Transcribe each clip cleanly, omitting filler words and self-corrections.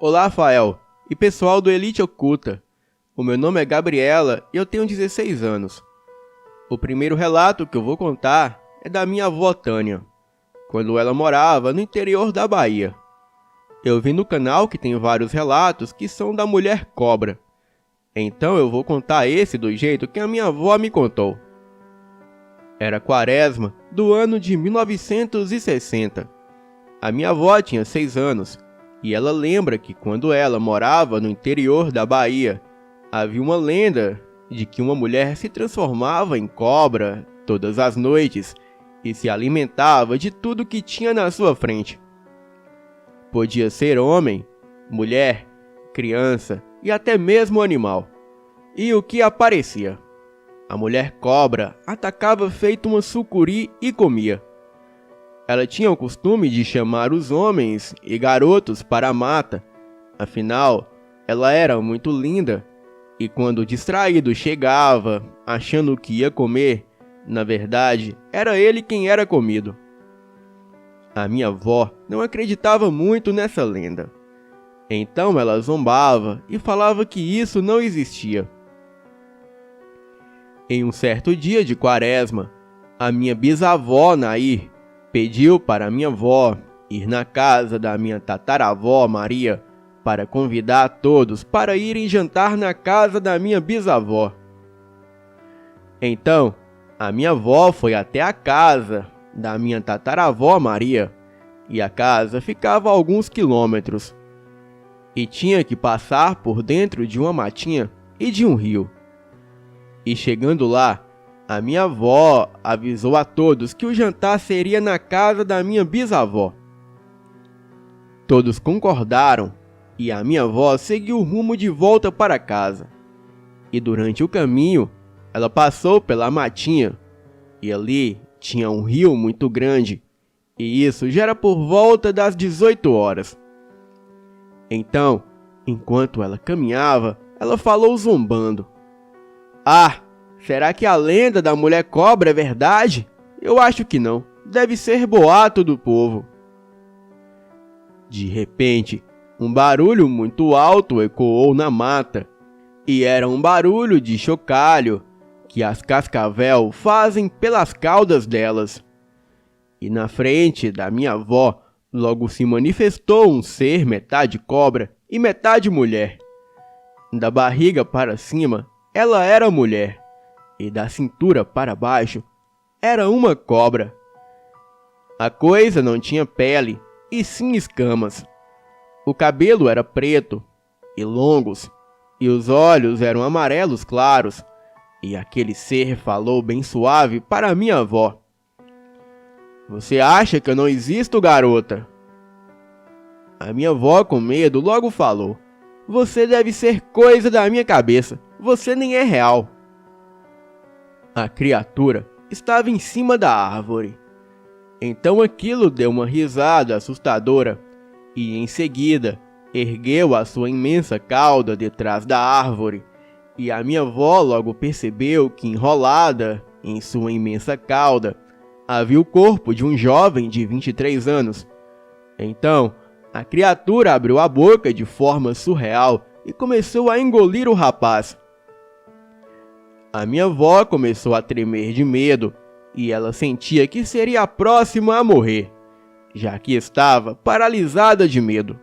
Olá, Rafael e pessoal do Elite Oculta. O meu nome é Gabriela e eu tenho 16 anos. O primeiro relato que eu vou contar é da minha avó Tânia, quando ela morava no interior da Bahia. Eu vi no canal que tem vários relatos que são da mulher cobra. Então eu vou contar esse do jeito que a minha avó me contou. Era quaresma do ano de 1960. A minha avó tinha 6 anos e ela lembra que quando ela morava no interior da Bahia, havia uma lenda de que uma mulher se transformava em cobra todas as noites e se alimentava de tudo que tinha na sua frente. Podia ser homem, mulher, criança e até mesmo animal. E o que aparecia? A mulher cobra atacava feito uma sucuri e comia. Ela tinha o costume de chamar os homens e garotos para a mata. Afinal, ela era muito linda. E quando o distraído chegava, achando que ia comer, na verdade, era ele quem era comido. A minha avó não acreditava muito nessa lenda. Então ela zombava e falava que isso não existia. Em um certo dia de quaresma, a minha bisavó Nair pediu para minha avó ir na casa da minha tataravó Maria para convidar todos para irem jantar na casa da minha bisavó. Então, a minha avó foi até a casa da minha tataravó Maria, e a casa ficava a alguns quilômetros, e tinha que passar por dentro de uma matinha e de um rio. E chegando lá, a minha avó avisou a todos que o jantar seria na casa da minha bisavó. Todos concordaram e a minha avó seguiu o rumo de volta para casa. E durante o caminho, ela passou pela matinha e ali tinha um rio muito grande, e isso já era por volta das 18 horas. Então, enquanto ela caminhava, ela falou zombando: "Ah, será que a lenda da mulher cobra é verdade? Eu acho que não. Deve ser boato do povo." De repente, um barulho muito alto ecoou na mata. E era um barulho de chocalho que as cascavel fazem pelas caudas delas. E na frente da minha avó, logo se manifestou um ser metade cobra e metade mulher. Da barriga para cima, ela era mulher. E da cintura para baixo, era uma cobra. A coisa não tinha pele, e sim escamas. O cabelo era preto e longos, e os olhos eram amarelos claros, e aquele ser falou bem suave para minha avó: "Você acha que eu não existo, garota?" A minha avó, com medo, logo falou: "Você deve ser coisa da minha cabeça, você nem é real." A criatura estava em cima da árvore. Então aquilo deu uma risada assustadora e em seguida ergueu a sua imensa cauda detrás da árvore, e a minha avó logo percebeu que enrolada em sua imensa cauda havia o corpo de um jovem de 23 anos. Então a criatura abriu a boca de forma surreal e começou a engolir o rapaz. A minha avó começou a tremer de medo e ela sentia que seria a próxima a morrer, já que estava paralisada de medo.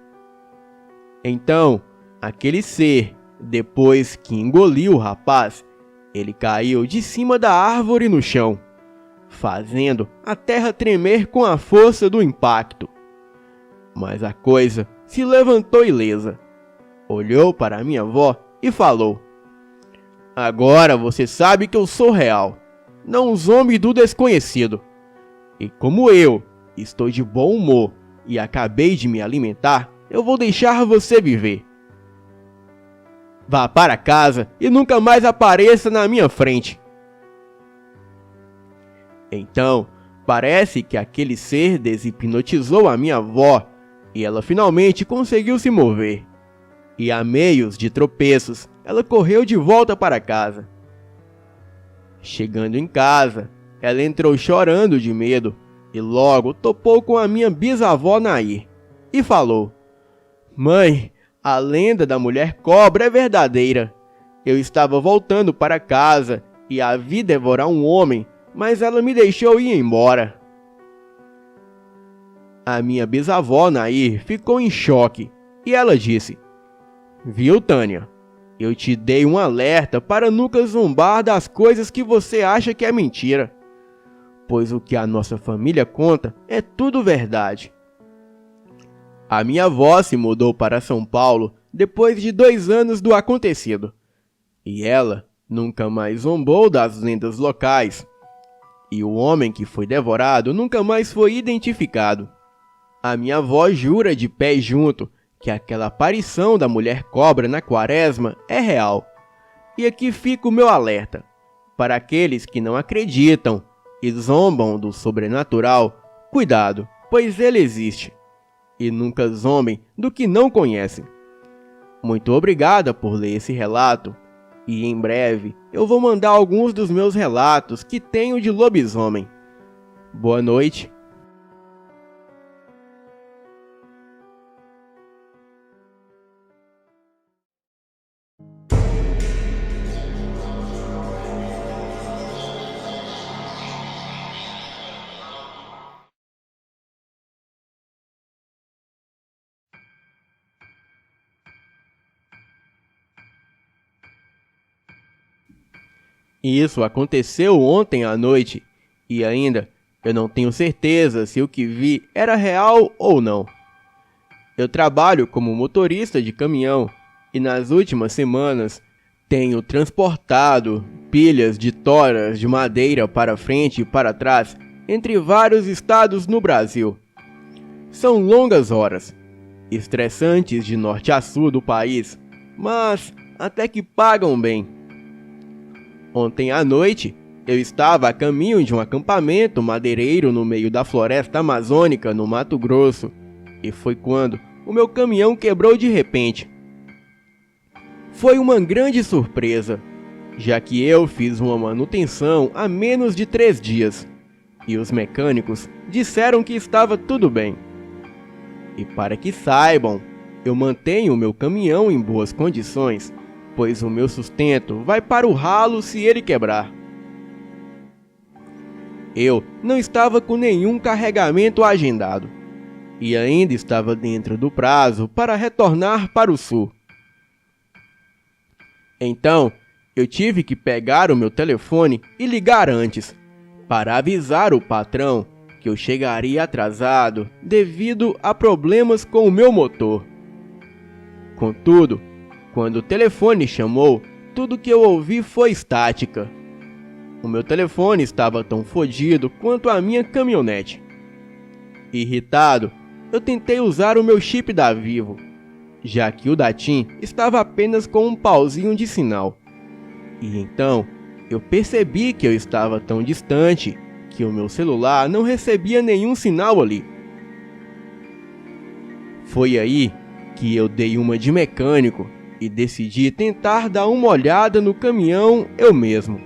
Então, aquele ser, depois que engoliu o rapaz, ele caiu de cima da árvore no chão, fazendo a terra tremer com a força do impacto. Mas a coisa se levantou ilesa, olhou para minha avó e falou: "Agora você sabe que eu sou real, não um zombi do desconhecido. E como eu estou de bom humor e acabei de me alimentar, eu vou deixar você viver. Vá para casa e nunca mais apareça na minha frente." Então, parece que aquele ser deshipnotizou a minha avó e ela finalmente conseguiu se mover. E a meios de tropeços, ela correu de volta para casa. Chegando em casa, ela entrou chorando de medo e logo topou com a minha bisavó Nair e falou: "Mãe, A lenda da mulher cobra é verdadeira. Eu estava voltando para casa e a vi devorar um homem, mas ela me deixou ir embora. A minha bisavó, Nair, ficou em choque e ela disse: Viu, Tânia? Eu te dei um alerta para nunca zombar das coisas que você acha que é mentira, pois o que a nossa família conta é tudo verdade. A minha avó se mudou para São Paulo depois de 2 anos do acontecido, e ela nunca mais zombou das lendas locais, e o homem que foi devorado nunca mais foi identificado. A minha avó jura de pé junto que aquela aparição da mulher cobra na quaresma é real. E aqui fica o meu alerta para aqueles que não acreditam e zombam do sobrenatural: cuidado, pois ele existe. E nunca zombem do que não conhecem. Muito obrigada por ler esse relato, e em breve eu vou mandar alguns dos meus relatos que tenho de lobisomem. Boa noite. Isso aconteceu ontem à noite, e ainda eu não tenho certeza se o que vi era real ou não. Eu trabalho como motorista de caminhão e nas últimas semanas tenho transportado pilhas de toras de madeira para frente e para trás entre vários estados no Brasil. São longas horas, estressantes de norte a sul do país, mas até que pagam bem. Ontem à noite, eu estava a caminho de um acampamento madeireiro no meio da floresta amazônica, no Mato Grosso, e foi quando o meu caminhão quebrou de repente. Foi uma grande surpresa, já que eu fiz uma manutenção há menos de 3 dias, e os mecânicos disseram que estava tudo bem. E para que saibam, eu mantenho o meu caminhão em boas condições, pois o meu sustento vai para o ralo se ele quebrar. Eu não estava com nenhum carregamento agendado, e ainda estava dentro do prazo para retornar para o sul. Então, eu tive que pegar o meu telefone e ligar antes, para avisar o patrão que eu chegaria atrasado devido a problemas com o meu motor. Contudo, quando o telefone chamou, tudo que eu ouvi foi estática. O meu telefone estava tão fodido quanto a minha caminhonete. Irritado, eu tentei usar o meu chip da Vivo, já que o da TIM estava apenas com um pauzinho de sinal. E então, eu percebi que eu estava tão distante que o meu celular não recebia nenhum sinal ali. Foi aí que eu dei uma de mecânico e decidi tentar dar uma olhada no caminhão eu mesmo.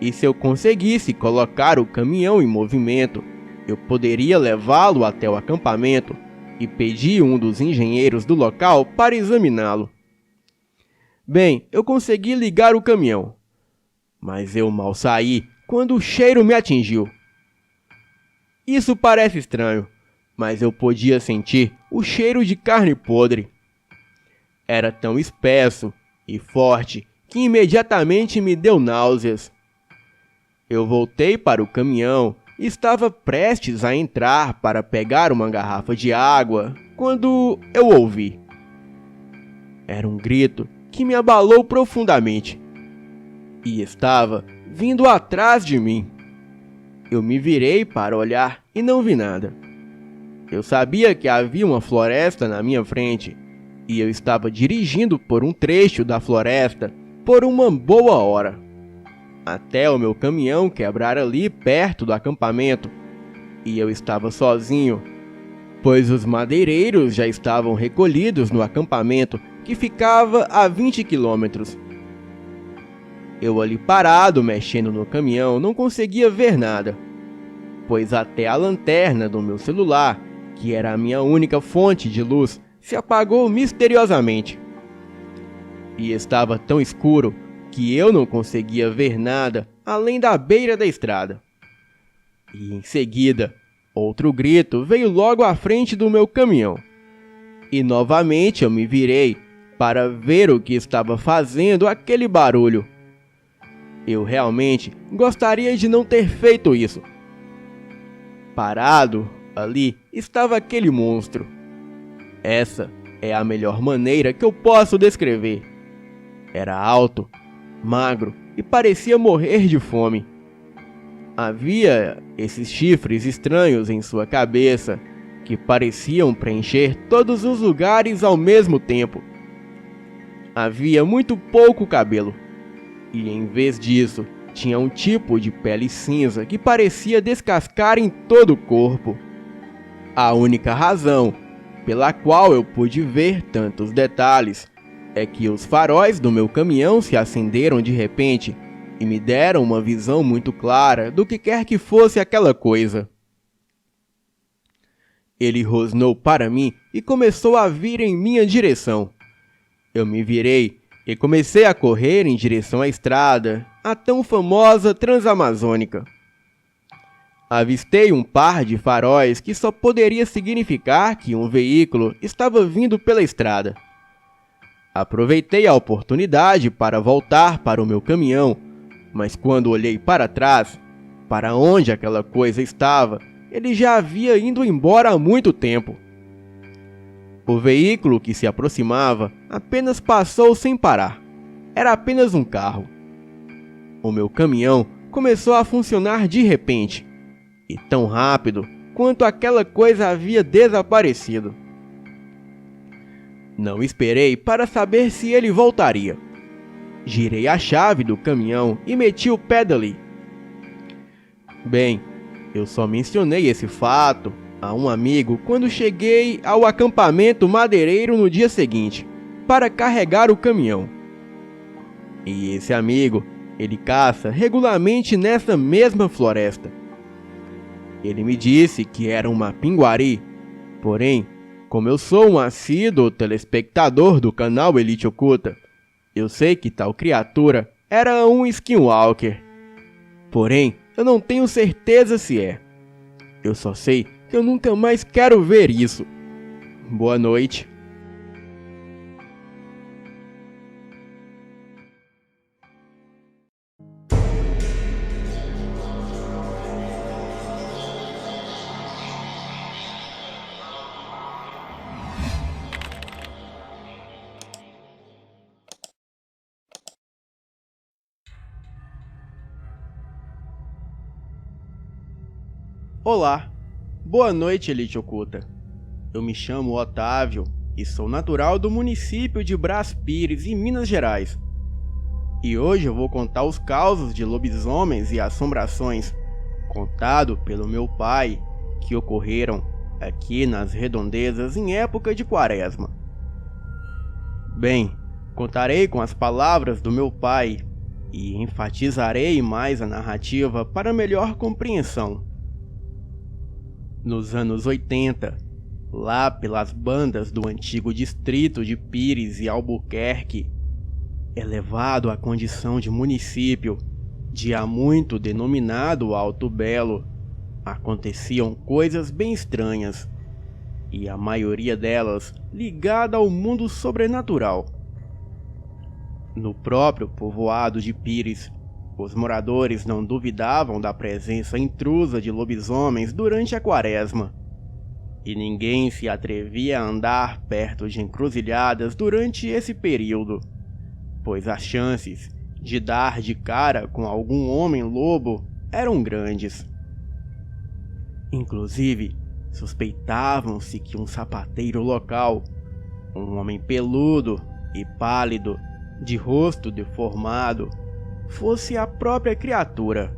E se eu conseguisse colocar o caminhão em movimento, eu poderia levá-lo até o acampamento e pedir um dos engenheiros do local para examiná-lo. Bem, eu consegui ligar o caminhão, mas eu mal saí quando o cheiro me atingiu. Isso parece estranho, mas eu podia sentir o cheiro de carne podre. Era tão espesso e forte que imediatamente me deu náuseas. Eu voltei para o caminhão e estava prestes a entrar para pegar uma garrafa de água quando eu ouvi. Era um grito que me abalou profundamente e estava vindo atrás de mim. Eu me virei para olhar e não vi nada. Eu sabia que havia uma floresta na minha frente e eu estava dirigindo por um trecho da floresta por uma boa hora, até o meu caminhão quebrar ali perto do acampamento, e eu estava sozinho, pois os madeireiros já estavam recolhidos no acampamento que ficava a 20 quilômetros. Eu ali parado mexendo no caminhão não conseguia ver nada, pois até a lanterna do meu celular, que era a minha única fonte de luz, se apagou misteriosamente. E estava tão escuro que eu não conseguia ver nada além da beira da estrada. E em seguida, outro grito veio logo à frente do meu caminhão. E novamente eu me virei para ver o que estava fazendo aquele barulho. Eu realmente gostaria de não ter feito isso. Parado ali estava aquele monstro. Essa é a melhor maneira que eu posso descrever. Era alto, magro e parecia morrer de fome. Havia esses chifres estranhos em sua cabeça que pareciam preencher todos os lugares ao mesmo tempo. Havia muito pouco cabelo, e em vez disso, tinha um tipo de pele cinza que parecia descascar em todo o corpo. A única razão pela qual eu pude ver tantos detalhes é que os faróis do meu caminhão se acenderam de repente e me deram uma visão muito clara do que quer que fosse aquela coisa. Ele rosnou para mim e começou a vir em minha direção. Eu me virei e comecei a correr em direção à estrada, a tão famosa Transamazônica. Avistei um par de faróis que só poderia significar que um veículo estava vindo pela estrada. Aproveitei a oportunidade para voltar para o meu caminhão, mas quando olhei para trás, para onde aquela coisa estava, ele já havia ido embora há muito tempo. O veículo que se aproximava apenas passou sem parar. Era apenas um carro. O meu caminhão começou a funcionar de repente, e tão rápido quanto aquela coisa havia desaparecido. Não esperei para saber se ele voltaria. Girei a chave do caminhão e meti o pé dali. Bem, eu só mencionei esse fato a um amigo quando cheguei ao acampamento madeireiro no dia seguinte, para carregar o caminhão. E esse amigo, ele caça regularmente nessa mesma floresta. Ele me disse que era uma pinguari, porém, como eu sou um assíduo telespectador do canal Elite Oculta, eu sei que tal criatura era um skinwalker. Porém, eu não tenho certeza se é. Eu só sei que eu nunca mais quero ver isso. Boa noite. Olá, boa noite, Elite Oculta. Eu me chamo Otávio e sou natural do município de Brás Pires, em Minas Gerais. E hoje eu vou contar os causos de lobisomens e assombrações, contado pelo meu pai, que ocorreram aqui nas redondezas em época de quaresma. Bem, contarei com as palavras do meu pai e enfatizarei mais a narrativa para melhor compreensão. Nos anos 80, lá pelas bandas do antigo distrito de Pires e Albuquerque, elevado à condição de município, de há muito denominado Alto Belo, aconteciam coisas bem estranhas, e a maioria delas ligada ao mundo sobrenatural. No próprio povoado de Pires, os moradores não duvidavam da presença intrusa de lobisomens durante a quaresma, e ninguém se atrevia a andar perto de encruzilhadas durante esse período, pois as chances de dar de cara com algum homem-lobo eram grandes. Inclusive, suspeitavam-se que um sapateiro local, um homem peludo e pálido, de rosto deformado, fosse a própria criatura.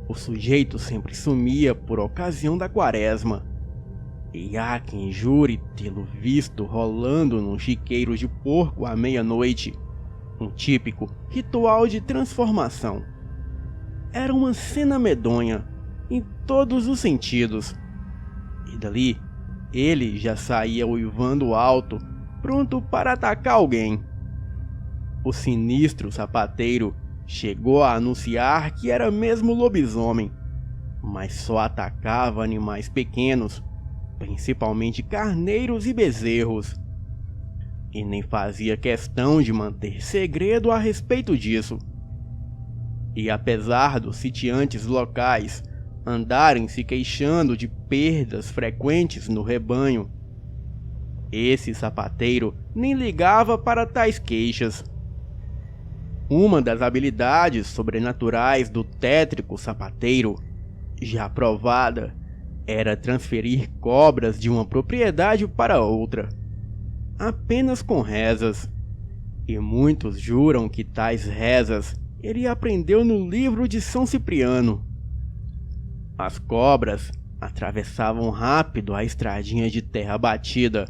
O sujeito sempre sumia por ocasião da quaresma, e há quem jure tê-lo visto rolando num chiqueiro de porco à meia-noite, um típico ritual de transformação. Era uma cena medonha, em todos os sentidos, e dali Ele já saía uivando alto, pronto para atacar alguém. O sinistro sapateiro chegou a anunciar que era mesmo lobisomem, mas só atacava animais pequenos, principalmente carneiros e bezerros. E nem fazia questão de manter segredo a respeito disso. E apesar dos sitiantes locais andarem se queixando de perdas frequentes no rebanho, esse sapateiro nem ligava para tais queixas. Uma das habilidades sobrenaturais do tétrico sapateiro, já provada, era transferir cobras de uma propriedade para outra, apenas com rezas. E muitos juram que tais rezas ele aprendeu no livro de São Cipriano. As cobras atravessavam rápido a estradinha de terra batida,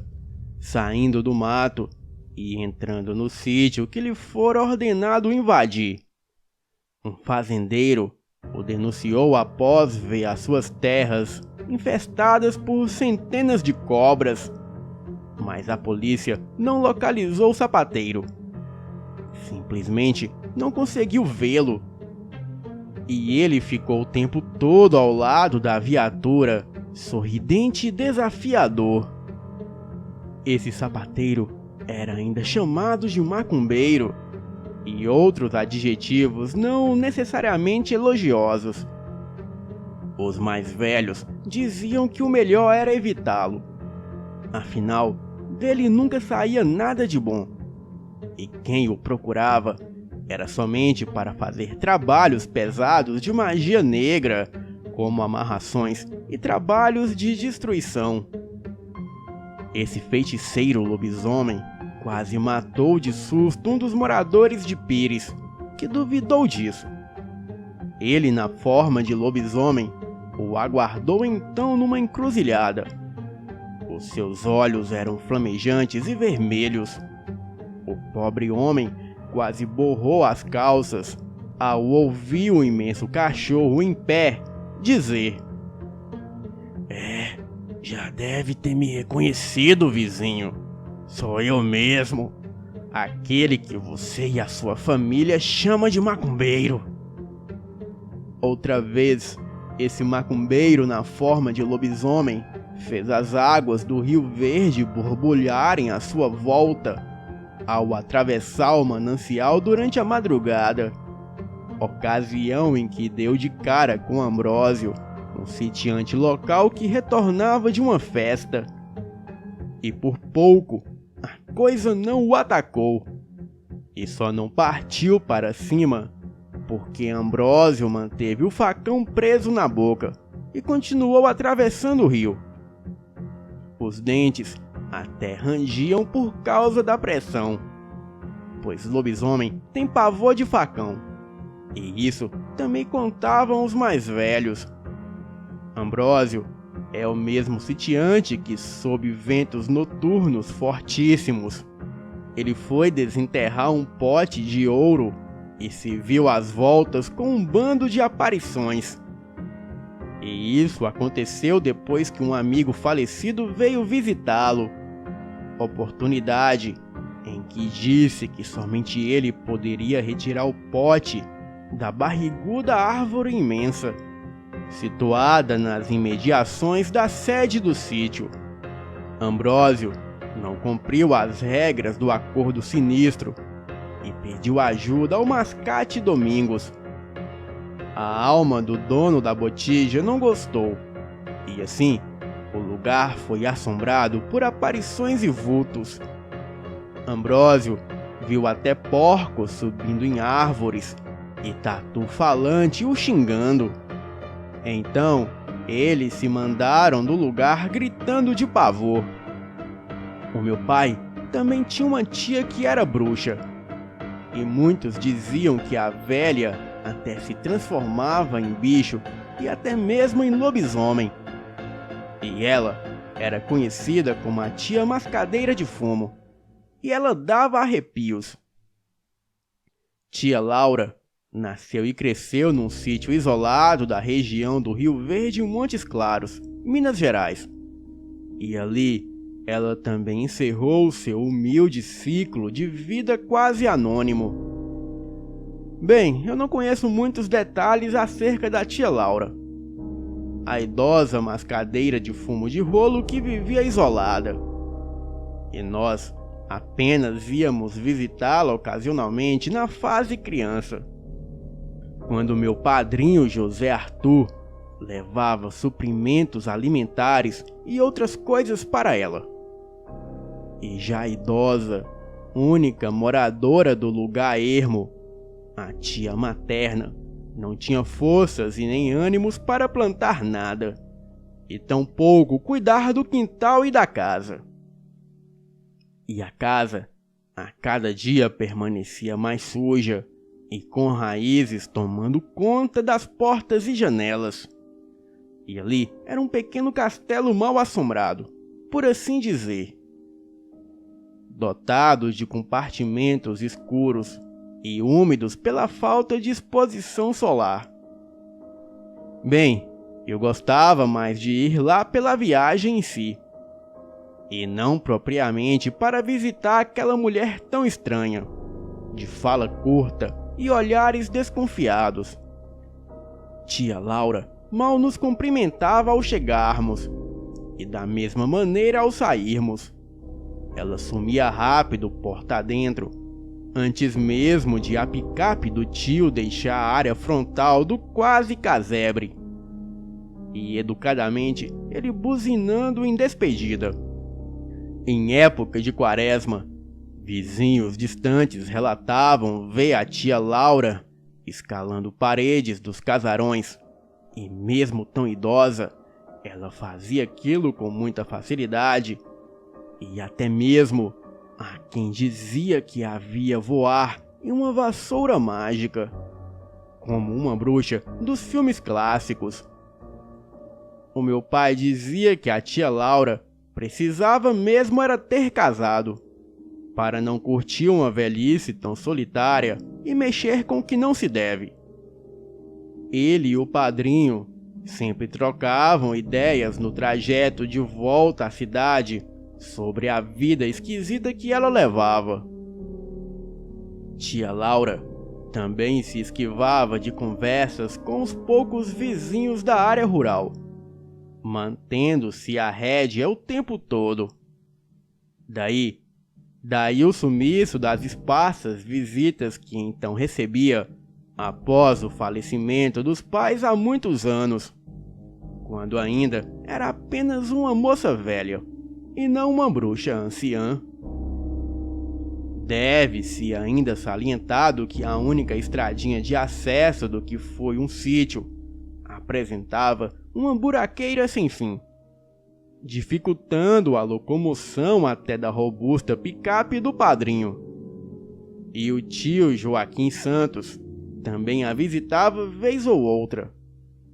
saindo do mato e entrando no sítio que lhe fora ordenado invadir. Um fazendeiro o denunciou após ver as suas terras infestadas por centenas de cobras, mas a polícia não localizou o sapateiro. Simplesmente não conseguiu vê-lo. E ele ficou o tempo todo ao lado da viatura, sorridente e desafiador. Esse sapateiro era ainda chamado de macumbeiro, e outros adjetivos não necessariamente elogiosos. Os mais velhos diziam que o melhor era evitá-lo. Afinal, dele nunca saía nada de bom. E quem o procurava era somente para fazer trabalhos pesados de magia negra, como amarrações e trabalhos de destruição. Esse feiticeiro lobisomem quase matou de susto um dos moradores de Pires, que duvidou disso. Ele, na forma de lobisomem, o aguardou então numa encruzilhada. Os seus olhos eram flamejantes e vermelhos. O pobre homem quase borrou as calças ao ouvir o imenso cachorro em pé dizer: já deve ter me reconhecido, vizinho. Sou eu mesmo, aquele que você e a sua família chamam de macumbeiro. Outra vez, esse macumbeiro na forma de lobisomem fez as águas do Rio Verde borbulharem à sua volta ao atravessar o manancial durante a madrugada, ocasião em que deu de cara com Ambrósio, um sitiante local que retornava de uma festa. E por pouco, a coisa não o atacou, e só não partiu para cima porque Ambrósio manteve o facão preso na boca e continuou atravessando o rio. Os dentes até rangiam por causa da pressão, pois lobisomem tem pavor de facão, e isso também contavam os mais velhos. Ambrósio é o mesmo sitiante que, sob ventos noturnos fortíssimos, ele foi desenterrar um pote de ouro e se viu às voltas com um bando de aparições. E isso aconteceu depois que um amigo falecido veio visitá-lo, oportunidade em que disse que somente ele poderia retirar o pote da barriguda árvore imensa, situada nas imediações da sede do sítio. Ambrósio não cumpriu as regras do acordo sinistro e pediu ajuda ao mascate Domingos. A alma do dono da botija não gostou, e assim o lugar foi assombrado por aparições e vultos. Ambrósio viu até porcos subindo em árvores e tatu falante o xingando. Então, eles se mandaram do lugar gritando de pavor. O meu pai também tinha uma tia que era bruxa, e muitos diziam que a velha até se transformava em bicho e até mesmo em lobisomem. E ela era conhecida como a tia mascadeira de fumo, e ela dava arrepios. Tia Laura nasceu e cresceu num sítio isolado da região do Rio Verde e Montes Claros, Minas Gerais. E ali, ela também encerrou seu humilde ciclo de vida quase anônimo. Bem, eu não conheço muitos detalhes acerca da tia Laura, a idosa mascadeira de fumo de rolo que vivia isolada. E nós apenas íamos visitá-la ocasionalmente na fase criança, quando meu padrinho José Arthur levava suprimentos alimentares e outras coisas para ela. E já idosa, única moradora do lugar ermo, a tia materna não tinha forças e nem ânimos para plantar nada, e tampouco cuidar do quintal e da casa. E a casa, a cada dia, permanecia mais suja e com raízes tomando conta das portas e janelas. E ali era um pequeno castelo mal assombrado, por assim dizer, dotado de compartimentos escuros e úmidos pela falta de exposição solar. Bem, eu gostava mais de ir lá pela viagem em si, e não propriamente para visitar aquela mulher tão estranha, de fala curta e olhares desconfiados. Tia Laura mal nos cumprimentava ao chegarmos, e da mesma maneira ao sairmos. Ela sumia rápido porta adentro, antes mesmo de a picape do tio deixar a área frontal do quase casebre, e educadamente ele buzinando em despedida. Em época de quaresma, vizinhos distantes relatavam ver a tia Laura escalando paredes dos casarões, e mesmo tão idosa, ela fazia aquilo com muita facilidade, e até mesmo há quem dizia que havia voar em uma vassoura mágica, como uma bruxa dos filmes clássicos. O meu pai dizia que a tia Laura precisava mesmo era ter casado, para não curtir uma velhice tão solitária e mexer com o que não se deve. Ele e o padrinho sempre trocavam ideias no trajeto de volta à cidade sobre a vida esquisita que ela levava. Tia Laura também se esquivava de conversas com os poucos vizinhos da área rural, mantendo-se à rédea o tempo todo. Daí o sumiço das esparsas visitas que então recebia após o falecimento dos pais há muitos anos, quando ainda era apenas uma moça velha e não uma bruxa anciã. Deve-se ainda salientado que a única estradinha de acesso do que foi um sítio apresentava uma buraqueira sem fim, dificultando a locomoção até da robusta picape do padrinho. E o tio Joaquim Santos também a visitava vez ou outra,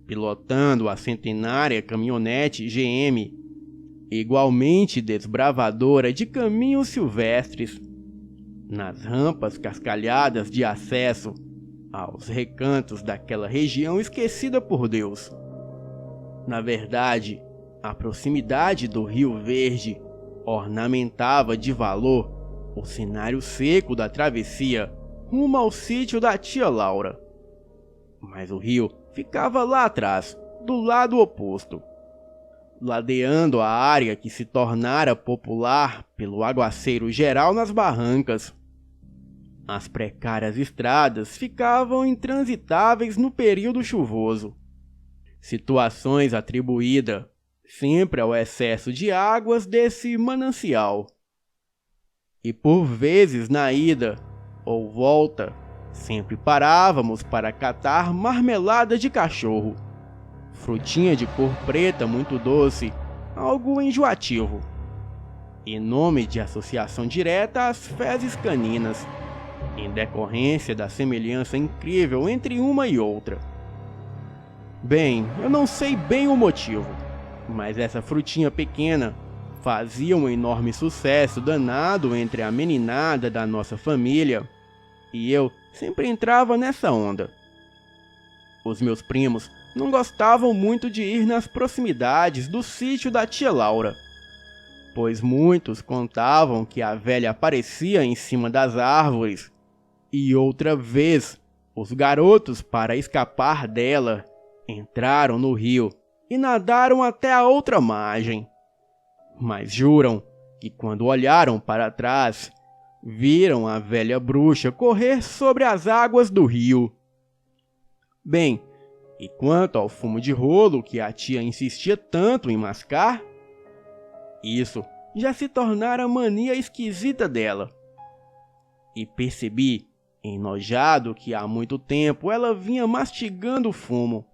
pilotando a centenária caminhonete GM, igualmente desbravadora de caminhos silvestres, nas rampas cascalhadas de acesso aos recantos daquela região esquecida por Deus. Na verdade, a proximidade do Rio Verde ornamentava de valor o cenário seco da travessia rumo ao sítio da tia Laura. Mas o rio ficava lá atrás, do lado oposto, ladeando a área que se tornara popular pelo aguaceiro geral nas barrancas. As precárias estradas ficavam intransitáveis no período chuvoso, situações atribuídas sempre ao excesso de águas desse manancial. E por vezes na ida ou volta, sempre parávamos para catar marmelada de cachorro, frutinha de cor preta muito doce, algo enjoativo, e nome de associação direta às fezes caninas, em decorrência da semelhança incrível entre uma e outra. Bem, eu não sei bem o motivo, mas essa frutinha pequena fazia um enorme sucesso danado entre a meninada da nossa família, e eu sempre entrava nessa onda. Os meus primos não gostavam muito de ir nas proximidades do sítio da tia Laura, pois muitos contavam que a velha aparecia em cima das árvores, e outra vez os garotos, para escapar dela, entraram no rio e nadaram até a outra margem. Mas juram que quando olharam para trás, viram a velha bruxa correr sobre as águas do rio. Bem, e quanto ao fumo de rolo que a tia insistia tanto em mascar, isso já se tornara mania esquisita dela. E percebi, enojado, que há muito tempo ela vinha mastigando o fumo.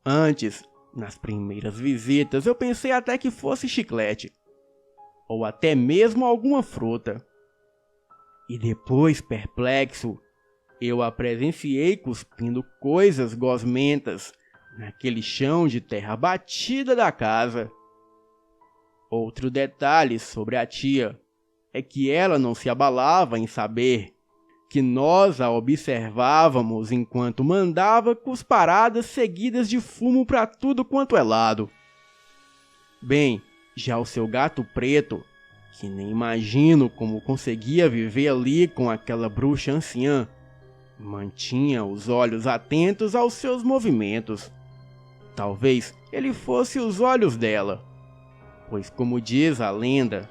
Antes, nas primeiras visitas, eu pensei até que fosse chiclete, ou até mesmo alguma fruta. E depois, perplexo, eu a presenciei cuspindo coisas gosmentas naquele chão de terra batida da casa. Outro detalhe sobre a tia é que ela não se abalava em saber que nós a observávamos enquanto mandava cusparadas seguidas de fumo para tudo quanto é lado. Bem, já o seu gato preto, que nem imagino como conseguia viver ali com aquela bruxa anciã, mantinha os olhos atentos aos seus movimentos. Talvez ele fosse os olhos dela, pois, como diz a lenda,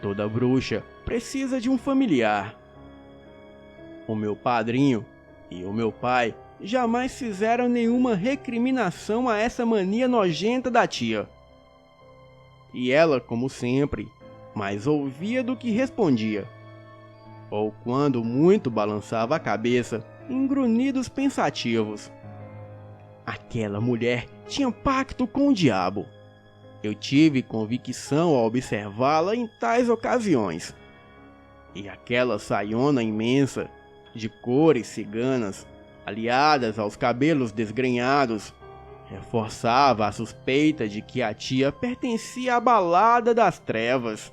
toda bruxa precisa de um familiar. O meu padrinho e o meu pai jamais fizeram nenhuma recriminação a essa mania nojenta da tia. E ela, como sempre, mais ouvia do que respondia, ou quando muito balançava a cabeça em grunhidos pensativos. Aquela mulher tinha pacto com o diabo. Eu tive convicção ao observá-la em tais ocasiões. E aquela saiona imensa, de cores ciganas, aliadas aos cabelos desgrenhados, reforçava a suspeita de que a tia pertencia à balada das trevas.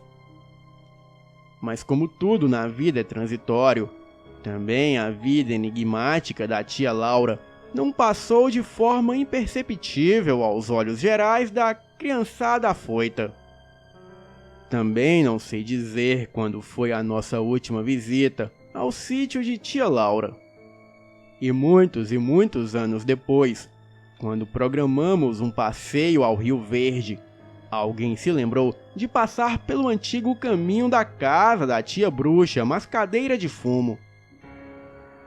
Mas como tudo na vida é transitório, também a vida enigmática da tia Laura não passou de forma imperceptível aos olhos gerais da criançada afoita. Também não sei dizer quando foi a nossa última visita ao sítio de tia Laura. E muitos anos depois, quando programamos um passeio ao Rio Verde, alguém se lembrou de passar pelo antigo caminho da casa da tia bruxa mascadeira de fumo.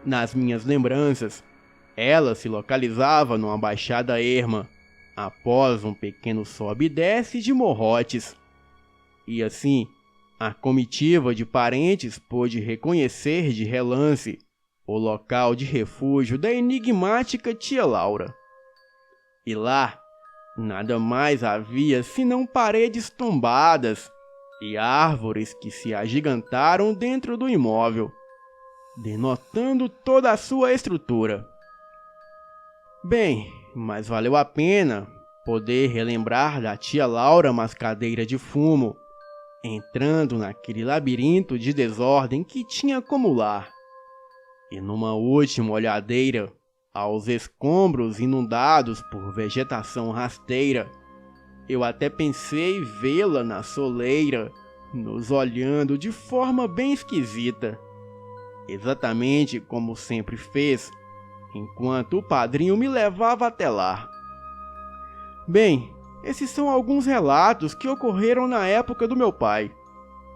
Nas minhas lembranças, ela se localizava numa baixada erma, após um pequeno sobe e desce de morrotes. E assim, a comitiva de parentes pôde reconhecer de relance o local de refúgio da enigmática tia Laura. E lá, nada mais havia senão paredes tombadas e árvores que se agigantaram dentro do imóvel, denotando toda a sua estrutura. Bem, mas valeu a pena poder relembrar da tia Laura mascadeira de fumo, entrando naquele labirinto de desordem que tinha como lar. E numa última olhadeira aos escombros inundados por vegetação rasteira, eu até pensei vê-la na soleira, nos olhando de forma bem esquisita, exatamente como sempre fez, enquanto o padrinho me levava até lá. Bem, esses são alguns relatos que ocorreram na época do meu pai,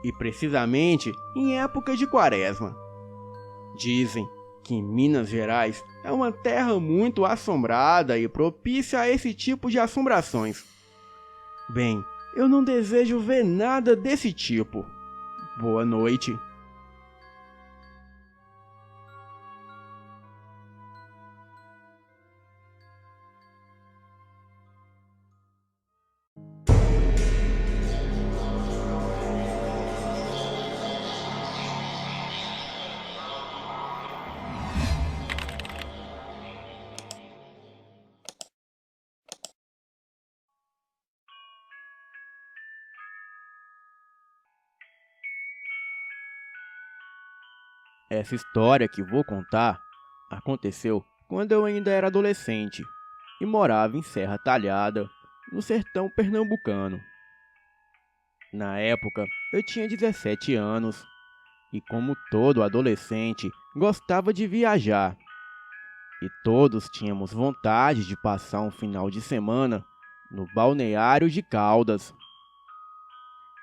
e precisamente em época de Quaresma. Dizem que Minas Gerais é uma terra muito assombrada e propícia a esse tipo de assombrações. Bem, eu não desejo ver nada desse tipo. Boa noite. Essa história que vou contar aconteceu quando eu ainda era adolescente e morava em Serra Talhada, no sertão pernambucano. Na época, eu tinha 17 anos e, como todo adolescente, gostava de viajar. E todos tínhamos vontade de passar um final de semana no balneário de Caldas,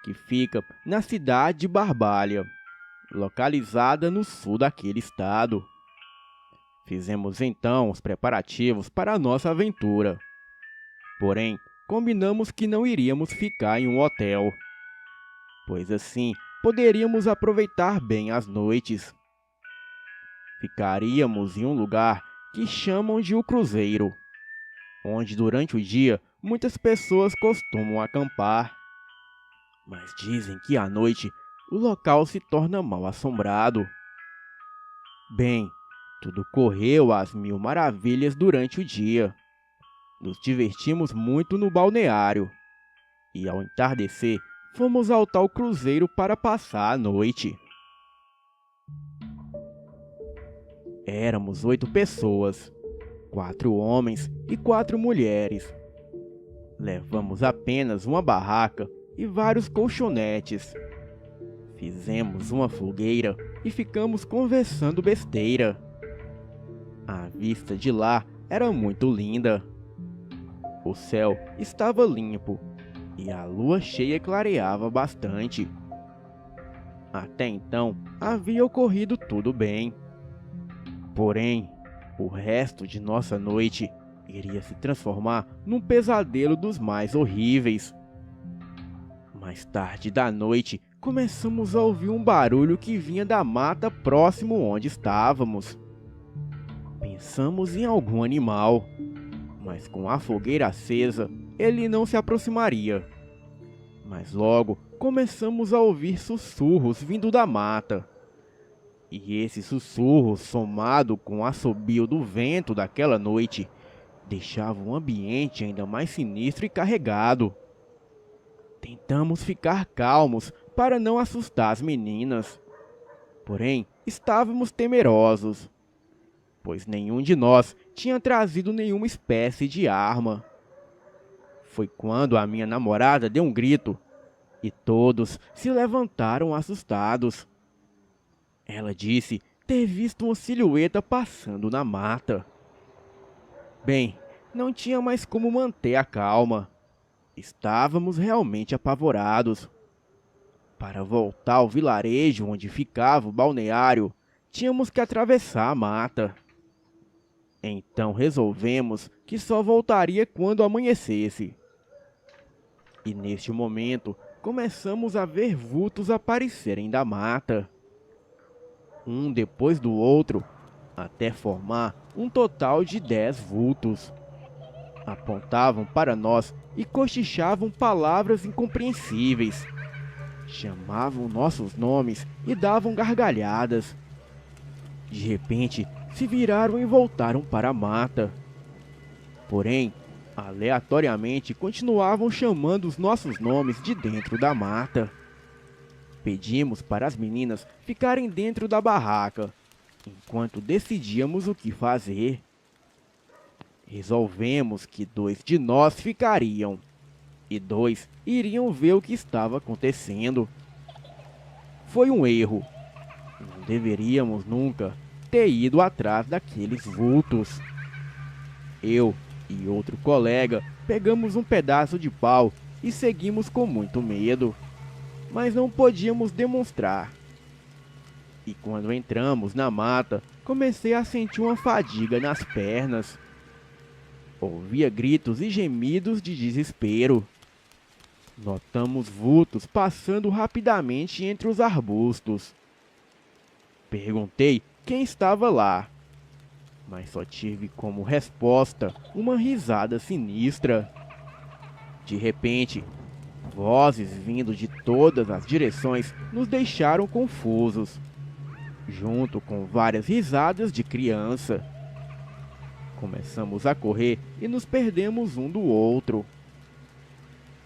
que fica na cidade de Barbalha, localizada no sul daquele estado. Fizemos então os preparativos para a nossa aventura. Porém, combinamos que não iríamos ficar em um hotel, pois assim poderíamos aproveitar bem as noites. Ficaríamos em um lugar que chamam de o Cruzeiro, onde durante o dia muitas pessoas costumam acampar. Mas dizem que à noite o local se torna mal assombrado. Bem, tudo correu às mil maravilhas durante o dia. Nos divertimos muito no balneário e, ao entardecer, fomos ao tal cruzeiro para passar a noite. Éramos 8 pessoas, 4 homens e 4 mulheres. Levamos apenas uma barraca e vários colchonetes. Fizemos uma fogueira e ficamos conversando besteira. A vista de lá era muito linda. O céu estava limpo e a lua cheia clareava bastante. Até então havia ocorrido tudo bem. Porém, o resto de nossa noite iria se transformar num pesadelo dos mais horríveis. Mais tarde da noite, começamos a ouvir um barulho que vinha da mata próximo onde estávamos. Pensamos em algum animal, mas com a fogueira acesa, ele não se aproximaria. Mas logo começamos a ouvir sussurros vindo da mata. E esse sussurro, somado com o assobio do vento daquela noite, deixava o ambiente ainda mais sinistro e carregado. Tentamos ficar calmos para não assustar as meninas. Porém, estávamos temerosos, pois nenhum de nós tinha trazido nenhuma espécie de arma. Foi quando a minha namorada deu um grito e todos se levantaram assustados. Ela disse ter visto uma silhueta passando na mata. Bem, não tinha mais como manter a calma. Estávamos realmente apavorados. Para voltar ao vilarejo onde ficava o balneário, tínhamos que atravessar a mata. Então resolvemos que só voltaria quando amanhecesse. E neste momento, começamos a ver vultos aparecerem da mata, um depois do outro, até formar um total de 10 vultos. Apontavam para nós e cochichavam palavras incompreensíveis. Chamavam nossos nomes e davam gargalhadas. De repente, se viraram e voltaram para a mata. Porém, aleatoriamente continuavam chamando os nossos nomes de dentro da mata. Pedimos para as meninas ficarem dentro da barraca, enquanto decidíamos o que fazer. Resolvemos que 2 de nós ficariam, e 2 iriam ver o que estava acontecendo. Foi um erro. Não deveríamos nunca ter ido atrás daqueles vultos. Eu e outro colega pegamos um pedaço de pau e seguimos com muito medo, mas não podíamos demonstrar. E quando entramos na mata, comecei a sentir uma fadiga nas pernas. Ouvia gritos e gemidos de desespero. Notamos vultos passando rapidamente entre os arbustos. Perguntei quem estava lá, mas só tive como resposta uma risada sinistra. De repente, vozes vindo de todas as direções nos deixaram confusos, junto com várias risadas de criança. Começamos a correr e nos perdemos um do outro.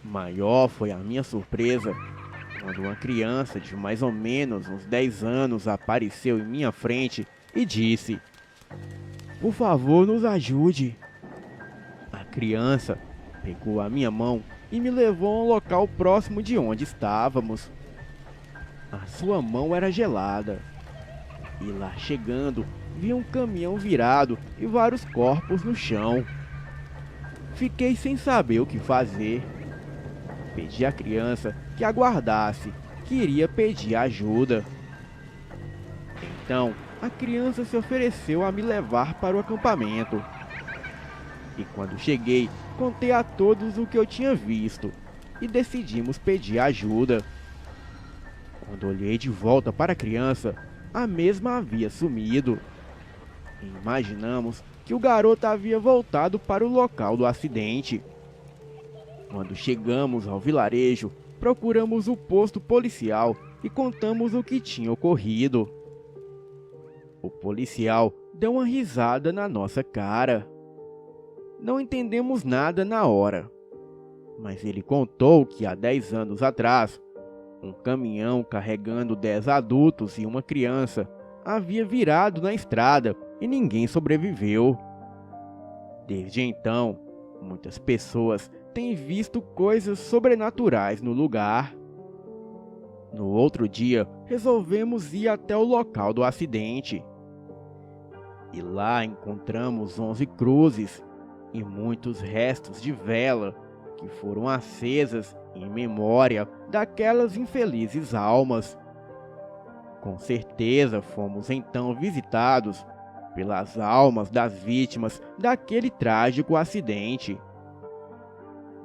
Maior foi a minha surpresa quando uma criança de mais ou menos uns 10 anos apareceu em minha frente e disse: "Por favor, nos ajude." A criança pegou a minha mão e me levou a um local próximo de onde estávamos. A sua mão era gelada. E lá chegando, vi um caminhão virado e vários corpos no chão. Fiquei sem saber o que fazer. Pedi à criança que aguardasse, que iria pedir ajuda. Então, a criança se ofereceu a me levar para o acampamento. E quando cheguei, contei a todos o que eu tinha visto e decidimos pedir ajuda. Quando olhei de volta para a criança, a mesma havia sumido. E imaginamos que o garoto havia voltado para o local do acidente. Quando chegamos ao vilarejo, procuramos o posto policial e contamos o que tinha ocorrido. O policial deu uma risada na nossa cara. Não entendemos nada na hora, mas ele contou que há 10 anos atrás, um caminhão carregando 10 adultos e uma criança havia virado na estrada e ninguém sobreviveu. Desde então, muitas pessoas têm visto coisas sobrenaturais no lugar. No outro dia, resolvemos ir até o local do acidente. E lá encontramos 11 cruzes e muitos restos de vela que foram acesas em memória daquelas infelizes almas. Com certeza fomos então visitados pelas almas das vítimas daquele trágico acidente.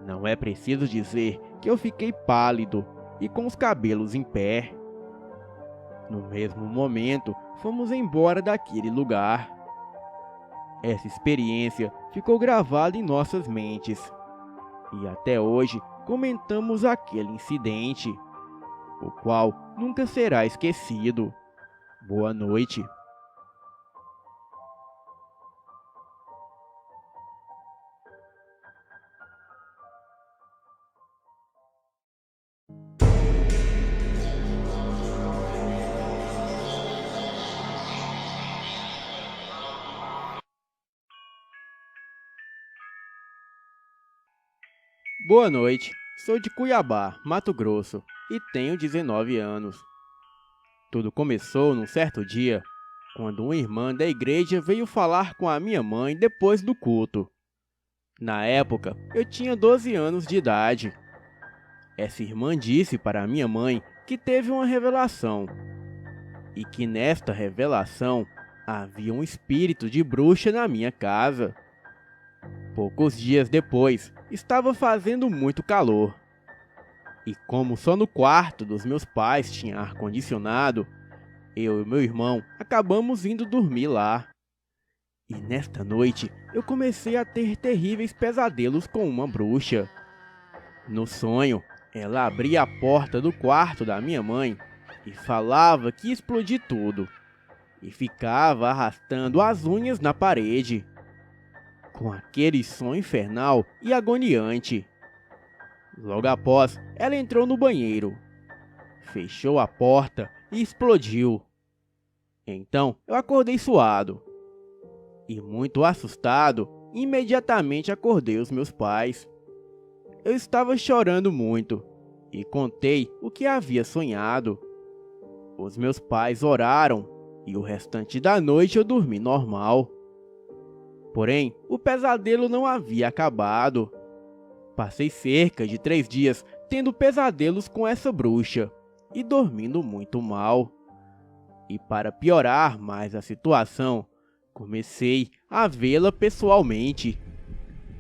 Não é preciso dizer que eu fiquei pálido e com os cabelos em pé. No mesmo momento, fomos embora daquele lugar. Essa experiência ficou gravada em nossas mentes. E até hoje comentamos aquele incidente, o qual nunca será esquecido. Boa noite. Boa noite, sou de Cuiabá, Mato Grosso, e tenho 19 anos. Tudo começou num certo dia, quando uma irmã da igreja veio falar com a minha mãe depois do culto. Na época, eu tinha 12 anos de idade. Essa irmã disse para a minha mãe que teve uma revelação, e que nesta revelação havia um espírito de bruxa na minha casa. Poucos dias depois, estava fazendo muito calor. E como só no quarto dos meus pais tinha ar-condicionado, eu e meu irmão acabamos indo dormir lá. E nesta noite, eu comecei a ter terríveis pesadelos com uma bruxa. No sonho, ela abria a porta do quarto da minha mãe e falava que ia explodir tudo. E ficava arrastando as unhas na parede, com aquele som infernal e agoniante. Logo após, ela entrou no banheiro, fechou a porta e explodiu. Então, eu acordei suado. E muito assustado, imediatamente acordei os meus pais. Eu estava chorando muito e contei o que havia sonhado. Os meus pais oraram e o restante da noite eu dormi normal. Porém, o pesadelo não havia acabado. Passei cerca de 3 dias tendo pesadelos com essa bruxa e dormindo muito mal. E para piorar mais a situação, comecei a vê-la pessoalmente.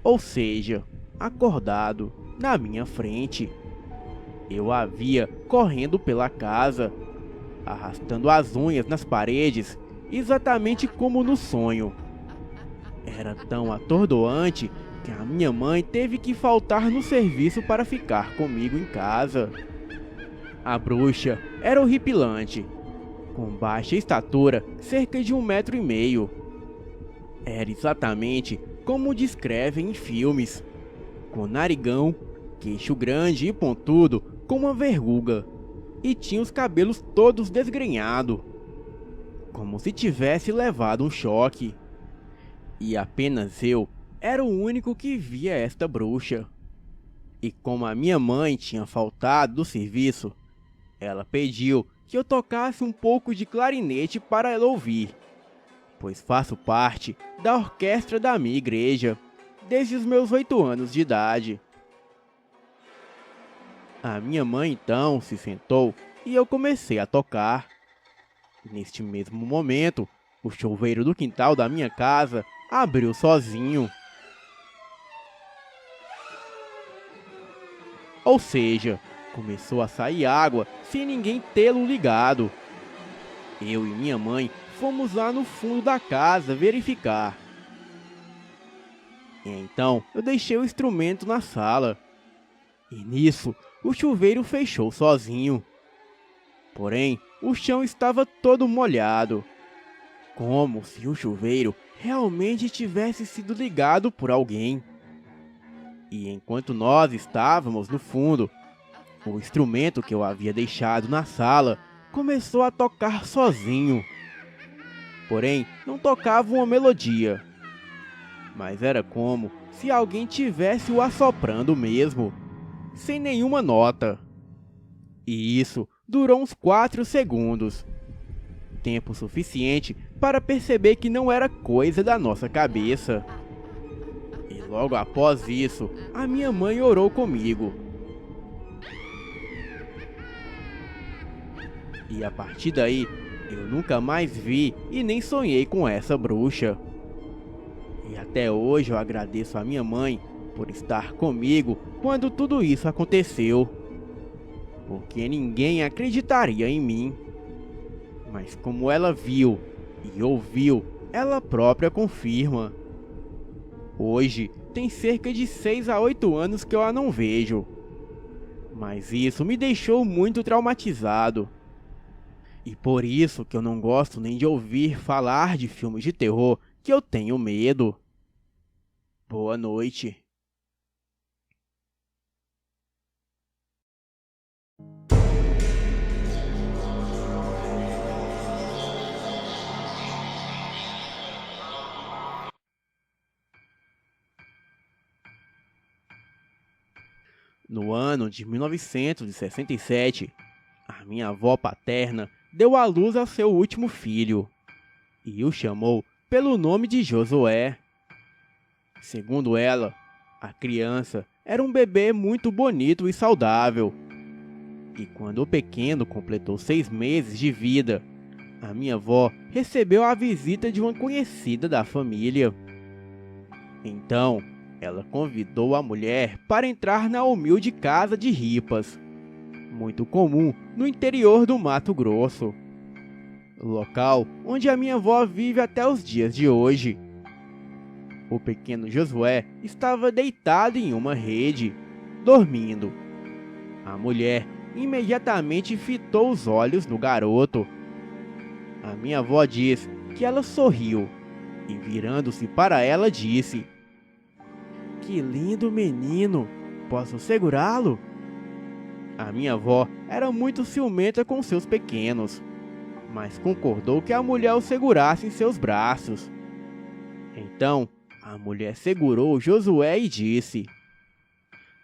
Ou seja, acordado na minha frente. Eu a via correndo pela casa, arrastando as unhas nas paredes, exatamente como no sonho. Era tão atordoante que a minha mãe teve que faltar no serviço para ficar comigo em casa. A bruxa era horripilante, com baixa estatura, cerca de 1,5 metros. Era exatamente como descrevem em filmes, com narigão, queixo grande e pontudo como uma verruga, e tinha os cabelos todos desgrenhados, como se tivesse levado um choque. E apenas eu era o único que via esta bruxa. E como a minha mãe tinha faltado do serviço, ela pediu que eu tocasse um pouco de clarinete para ela ouvir, pois faço parte da orquestra da minha igreja desde os meus 8 anos de idade. A minha mãe então se sentou e eu comecei a tocar. Neste mesmo momento, o chuveiro do quintal da minha casa abriu sozinho. Ou seja, começou a sair água sem ninguém tê-lo ligado. Eu e minha mãe fomos lá no fundo da casa verificar. E então eu deixei o instrumento na sala. E nisso, o chuveiro fechou sozinho. Porém, o chão estava todo molhado, como se o chuveiro realmente tivesse sido ligado por alguém. E enquanto nós estávamos no fundo, o instrumento que eu havia deixado na sala começou a tocar sozinho. Porém, não tocava uma melodia, mas era como se alguém tivesse o assoprando mesmo, sem nenhuma nota. E isso durou uns 4 segundos. Tempo suficiente para perceber que não era coisa da nossa cabeça. E logo após isso, a minha mãe orou comigo. E a partir daí, eu nunca mais vi e nem sonhei com essa bruxa. E até hoje eu agradeço a minha mãe por estar comigo quando tudo isso aconteceu, porque ninguém acreditaria em mim. Mas como ela viu e ouviu, ela própria confirma. Hoje tem cerca de 6 a 8 anos que eu a não vejo, mas isso me deixou muito traumatizado. E por isso que eu não gosto nem de ouvir falar de filmes de terror, que eu tenho medo. Boa noite. No ano de 1967, a minha avó paterna deu à luz ao seu último filho e o chamou pelo nome de Josué. Segundo ela, a criança era um bebê muito bonito e saudável. E quando o pequeno completou 6 meses de vida, a minha avó recebeu a visita de uma conhecida da família. Então, ela convidou a mulher para entrar na humilde casa de ripas, muito comum no interior do Mato Grosso, local onde a minha avó vive até os dias de hoje. O pequeno Josué estava deitado em uma rede, dormindo. A mulher imediatamente fitou os olhos no garoto. A minha avó diz que ela sorriu e, virando-se para ela, disse: "Que lindo menino! Posso segurá-lo?" A minha avó era muito ciumenta com seus pequenos, mas concordou que a mulher o segurasse em seus braços. Então, a mulher segurou Josué e disse: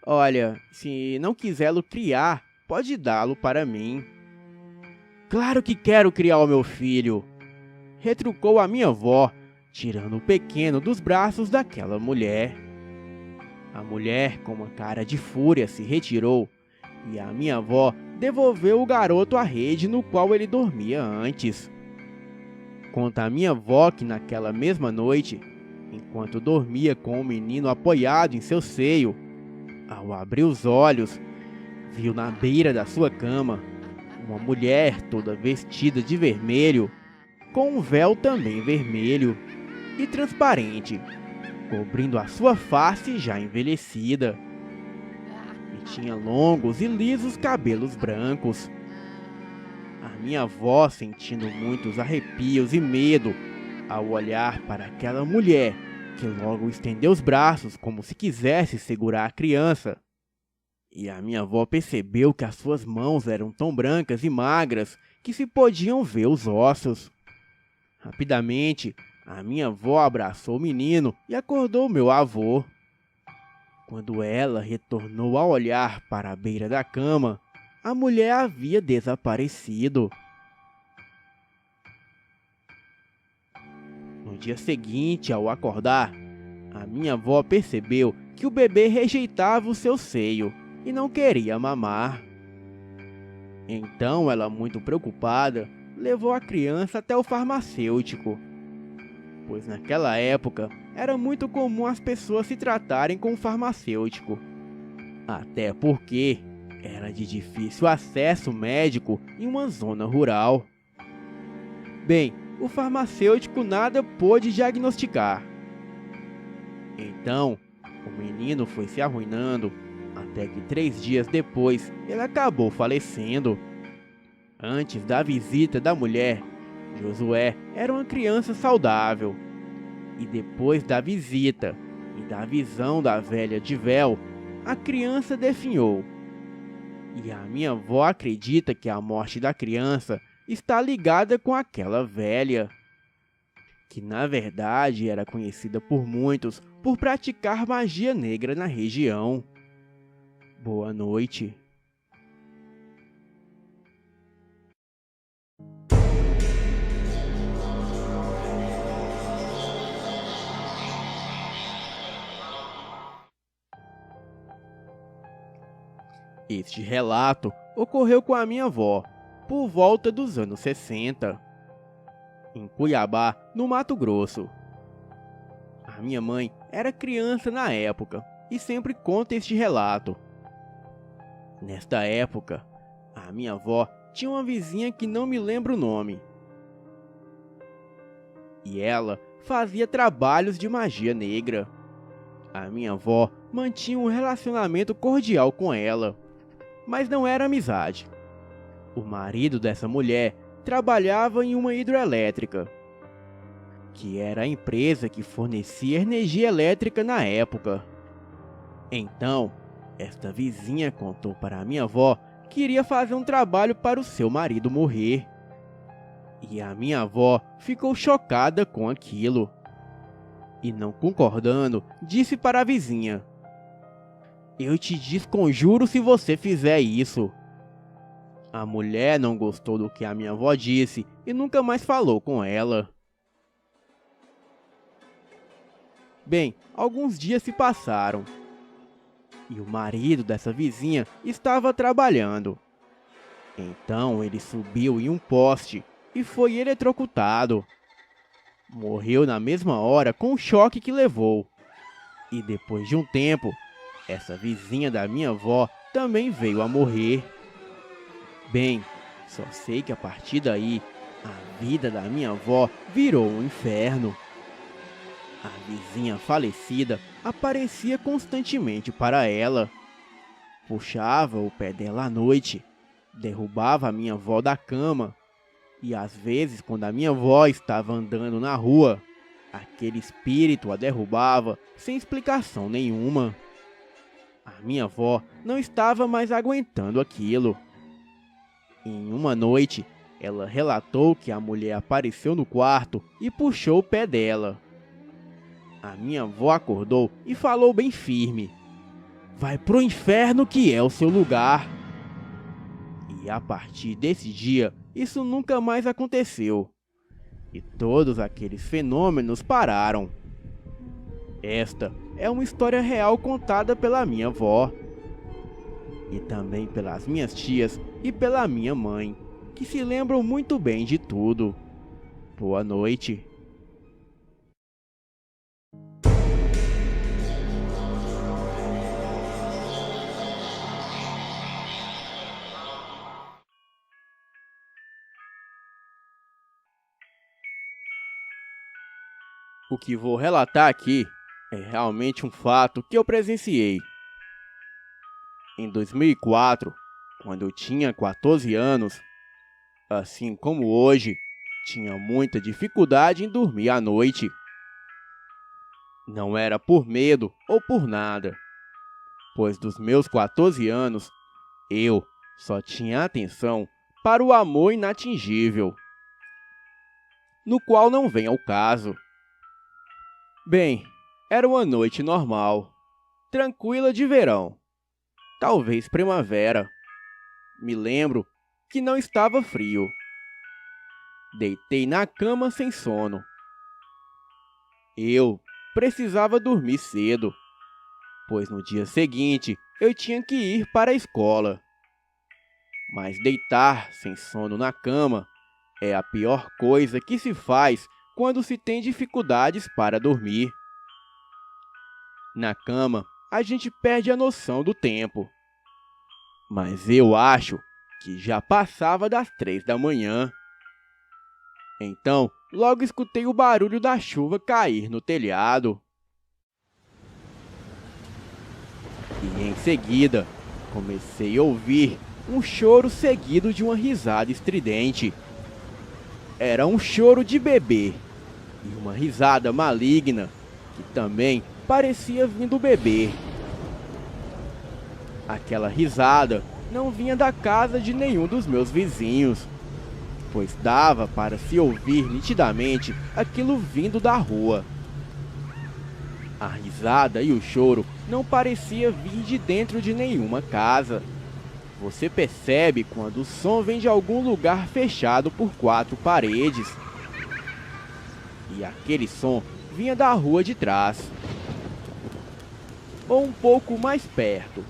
"Olha, se não quisê-lo criar, pode dá-lo para mim." "Claro que quero criar o meu filho!" retrucou a minha avó, tirando o pequeno dos braços daquela mulher. A mulher, com uma cara de fúria, se retirou e a minha avó devolveu o garoto à rede no qual ele dormia antes. Conta a minha avó que naquela mesma noite, enquanto dormia com o menino apoiado em seu seio, ao abrir os olhos, viu na beira da sua cama uma mulher toda vestida de vermelho, com um véu também vermelho e transparente, cobrindo a sua face já envelhecida. E tinha longos e lisos cabelos brancos. A minha avó, sentindo muitos arrepios e medo ao olhar para aquela mulher, que logo estendeu os braços como se quisesse segurar a criança. E a minha avó percebeu que as suas mãos eram tão brancas e magras que se podiam ver os ossos. Rapidamente, a minha avó abraçou o menino e acordou meu avô. Quando ela retornou a olhar para a beira da cama, a mulher havia desaparecido. No dia seguinte, ao acordar, a minha avó percebeu que o bebê rejeitava o seu seio e não queria mamar. Então ela, muito preocupada, levou a criança até o farmacêutico, pois naquela época era muito comum as pessoas se tratarem com o farmacêutico, até porque era de difícil acesso médico em uma zona rural. Bem, o farmacêutico nada pôde diagnosticar. Então, o menino foi se arruinando, até que 3 dias depois ele acabou falecendo. Antes da visita da mulher, Josué era uma criança saudável. E depois da visita e da visão da velha de véu, a criança definhou. E a minha avó acredita que a morte da criança está ligada com aquela velha, que na verdade era conhecida por muitos por praticar magia negra na região. Boa noite. Este relato ocorreu com a minha avó por volta dos anos 60, em Cuiabá, no Mato Grosso. A minha mãe era criança na época e sempre conta este relato. Nesta época, a minha avó tinha uma vizinha que não me lembro o nome. E ela fazia trabalhos de magia negra. A minha avó mantinha um relacionamento cordial com ela, mas não era amizade. O marido dessa mulher trabalhava em uma hidrelétrica, que era a empresa que fornecia energia elétrica na época. Então, esta vizinha contou para a minha avó que iria fazer um trabalho para o seu marido morrer. E a minha avó ficou chocada com aquilo. E não concordando, disse para a vizinha: "Eu te desconjuro se você fizer isso." A mulher não gostou do que a minha avó disse e nunca mais falou com ela. Bem, alguns dias se passaram. E o marido dessa vizinha estava trabalhando. Então ele subiu em um poste e foi eletrocutado. Morreu na mesma hora com o choque que levou. E depois de um tempo, essa vizinha da minha avó também veio a morrer. Bem, só sei que a partir daí, a vida da minha avó virou um inferno. A vizinha falecida aparecia constantemente para ela. Puxava o pé dela à noite, derrubava a minha avó da cama. E às vezes, quando a minha avó estava andando na rua, aquele espírito a derrubava sem explicação nenhuma. A minha avó não estava mais aguentando aquilo. Em uma noite, ela relatou que a mulher apareceu no quarto e puxou o pé dela. A minha avó acordou e falou bem firme: "Vai pro inferno que é o seu lugar." E a partir desse dia, isso nunca mais aconteceu. E todos aqueles fenômenos pararam. Esta é uma história real contada pela minha avó. E também pelas minhas tias e pela minha mãe, que se lembram muito bem de tudo. Boa noite. O que vou relatar aqui é realmente um fato que eu presenciei. Em 2004, quando eu tinha 14 anos, assim como hoje, tinha muita dificuldade em dormir à noite. Não era por medo ou por nada, pois dos meus 14 anos, eu só tinha atenção para o amor inatingível, no qual não vem ao caso. Bem, era uma noite normal. tranquila de verão, talvez primavera. Me lembro que não estava frio. Deitei na cama sem sono. Eu precisava dormir cedo, pois no dia seguinte eu tinha que ir para a escola. Mas deitar sem sono na cama é a pior coisa que se faz quando se tem dificuldades para dormir. Na cama, a gente perde a noção do tempo. Mas eu acho que já passava das 3 da manhã. Então, logo escutei o barulho da chuva cair no telhado. E em seguida, comecei a ouvir um choro seguido de uma risada estridente. Era um choro de bebê e uma risada maligna que também parecia vir do bebê. Aquela risada não vinha da casa de nenhum dos meus vizinhos, pois dava para se ouvir nitidamente aquilo vindo da rua. A risada e o choro não parecia vir de dentro de nenhuma casa. Você percebe quando o som vem de algum lugar fechado por 4 paredes. E aquele som vinha da rua de trás, ou um pouco mais perto.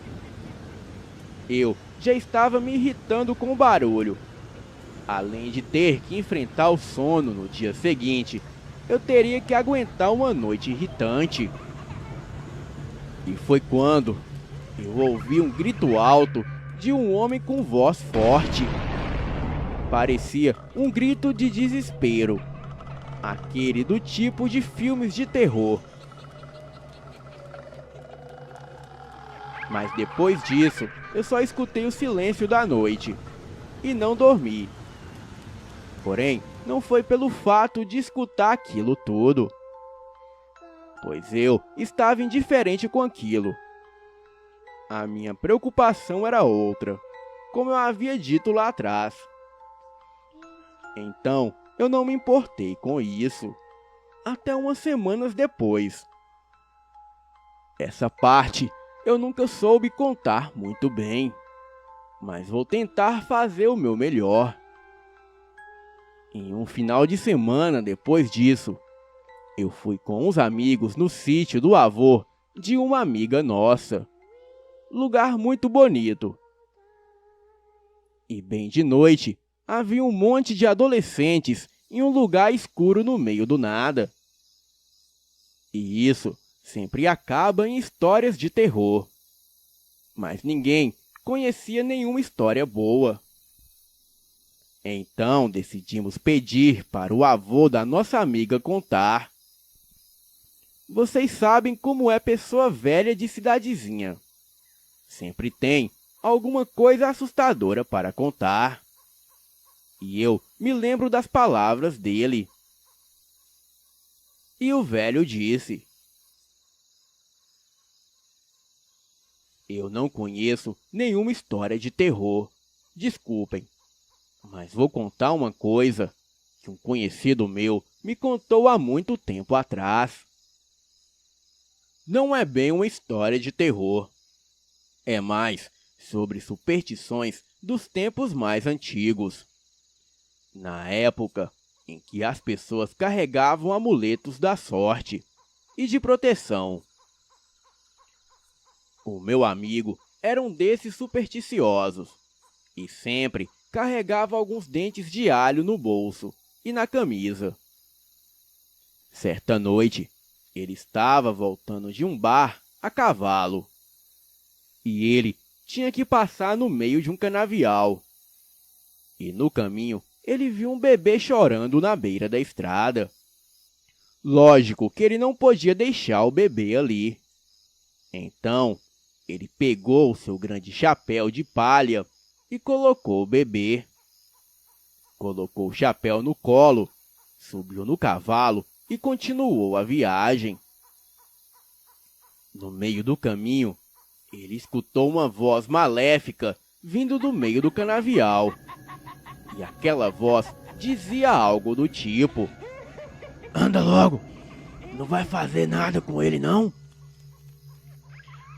Eu já estava me irritando com o barulho. Além de ter que enfrentar o sono no dia seguinte, eu teria que aguentar uma noite irritante. E foi quando eu ouvi um grito alto de um homem com voz forte. Parecia um grito de desespero, aquele do tipo de filmes de terror. Mas depois disso, eu só escutei o silêncio da noite e não dormi. Porém, não foi pelo fato de escutar aquilo tudo, pois eu estava indiferente com aquilo. A minha preocupação era outra, como eu havia dito lá atrás. Então, eu não me importei com isso, até umas semanas depois. Essa parte eu nunca soube contar muito bem, mas vou tentar fazer o meu melhor. Em um final de semana depois disso, eu fui com uns amigos no sítio do avô de uma amiga nossa. Lugar muito bonito. E bem de noite, havia um monte de adolescentes em um lugar escuro no meio do nada. E isso sempre acaba em histórias de terror. Mas ninguém conhecia nenhuma história boa. Então decidimos pedir para o avô da nossa amiga contar. Vocês sabem como é pessoa velha de cidadezinha. Sempre tem alguma coisa assustadora para contar. E eu me lembro das palavras dele. E o velho disse: eu não conheço nenhuma história de terror, desculpem, mas vou contar uma coisa que um conhecido meu me contou há muito tempo atrás. Não é bem uma história de terror, é mais sobre superstições dos tempos mais antigos. Na época em que as pessoas carregavam amuletos da sorte e de proteção. O meu amigo era um desses supersticiosos e sempre carregava alguns dentes de alho no bolso e na camisa. Certa noite, ele estava voltando de um bar a cavalo e ele tinha que passar no meio de um canavial. E no caminho, ele viu um bebê chorando na beira da estrada. Lógico que ele não podia deixar o bebê ali. Então, ele pegou o seu grande chapéu de palha e colocou o bebê. Colocou o chapéu no colo, subiu no cavalo e continuou a viagem. No meio do caminho, ele escutou uma voz maléfica vindo do meio do canavial. E aquela voz dizia algo do tipo: anda logo, não vai fazer nada com ele não?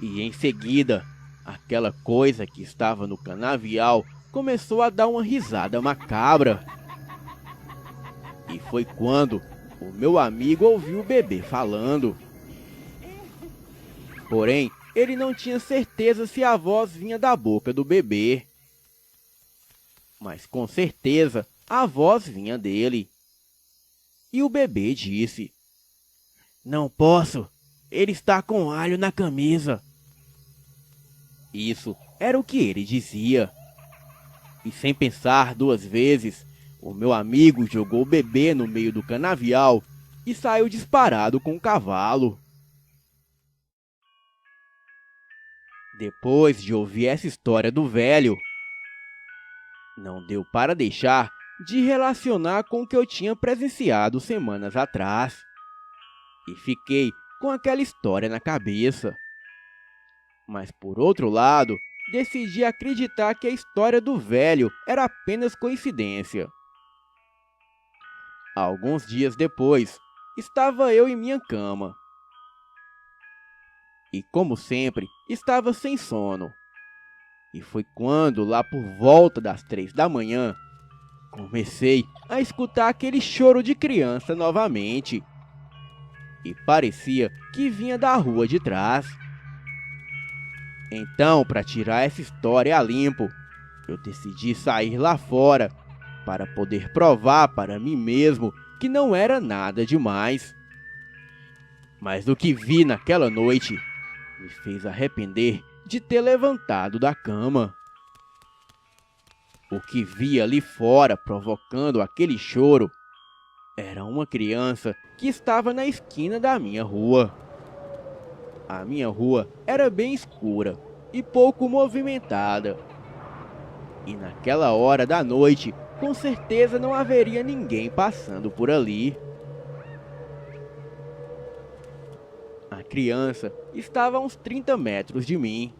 E em seguida, aquela coisa que estava no canavial começou a dar uma risada macabra. E foi quando o meu amigo ouviu o bebê falando. Porém, ele não tinha certeza se a voz vinha da boca do bebê. Mas com certeza a voz vinha dele. E o bebê disse: "Não posso, ele está com alho na camisa." Isso era o que ele dizia. E sem pensar duas vezes, o meu amigo jogou o bebê no meio do canavial e saiu disparado com o cavalo. Depois de ouvir essa história do velho, não deu para deixar de relacionar com o que eu tinha presenciado semanas atrás. E fiquei com aquela história na cabeça. Mas por outro lado, decidi acreditar que a história do velho era apenas coincidência. Alguns dias depois, estava eu em minha cama. E como sempre, estava sem sono. E foi quando, lá por volta das 3 da manhã, comecei a escutar aquele choro de criança novamente. E parecia que vinha da rua de trás. Então, para tirar essa história a limpo, eu decidi sair lá fora para poder provar para mim mesmo que não era nada demais. Mas o que vi naquela noite me fez arrepender de ter levantado da cama. O que vi ali fora provocando aquele choro era uma criança que estava na esquina da minha rua. A minha rua era bem escura e pouco movimentada. E naquela hora da noite, com certeza não haveria ninguém passando por ali. A criança estava a uns 30 metros de mim.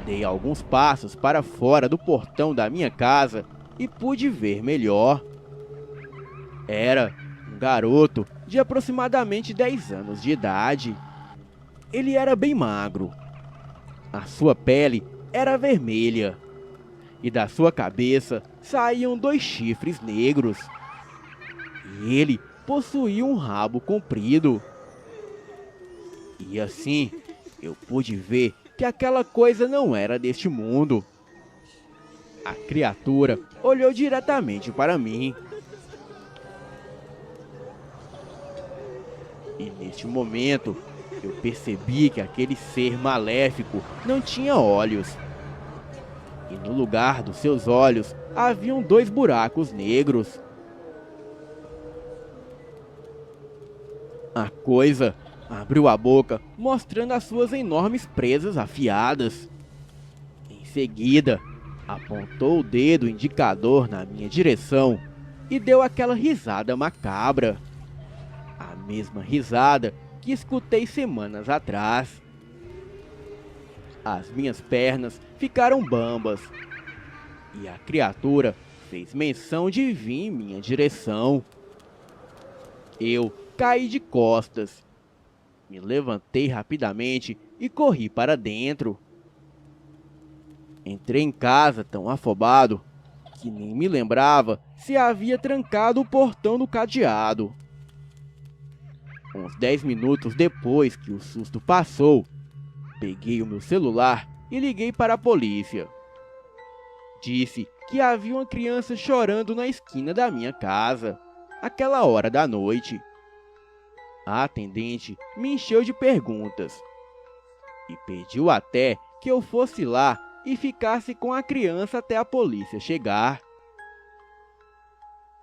Dei alguns passos para fora do portão da minha casa e pude ver melhor. Era um garoto de aproximadamente 10 anos de idade. Ele era bem magro. A sua pele era vermelha. E da sua cabeça saíam 2 chifres negros. E ele possuía um rabo comprido. E assim, eu pude ver que aquela coisa não era deste mundo. A criatura olhou diretamente para mim. E neste momento, eu percebi que aquele ser maléfico não tinha olhos. E no lugar dos seus olhos, haviam 2 buracos negros. A coisa abriu a boca, mostrando as suas enormes presas afiadas. Em seguida, apontou o dedo indicador na minha direção e deu aquela risada macabra. A mesma risada que escutei semanas atrás. As minhas pernas ficaram bambas e a criatura fez menção de vir em minha direção. Eu caí de costas. Me levantei rapidamente e corri para dentro. Entrei em casa tão afobado que nem me lembrava se havia trancado o portão no cadeado. Uns 10 minutos depois que o susto passou, peguei o meu celular e liguei para a polícia. Disse que havia uma criança chorando na esquina da minha casa, àquela hora da noite. A atendente me encheu de perguntas e pediu até que eu fosse lá e ficasse com a criança até a polícia chegar.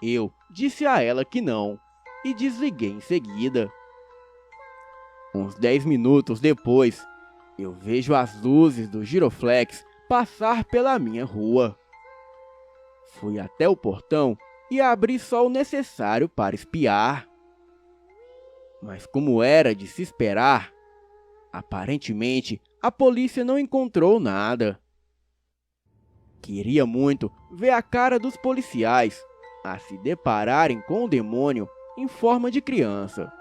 Eu disse a ela que não e desliguei em seguida. Uns 10 minutos depois, eu vejo as luzes do giroflex passar pela minha rua. Fui até o portão e abri só o necessário para espiar. Mas como era de se esperar, aparentemente a polícia não encontrou nada. Queria muito ver a cara dos policiais a se depararem com o demônio em forma de criança.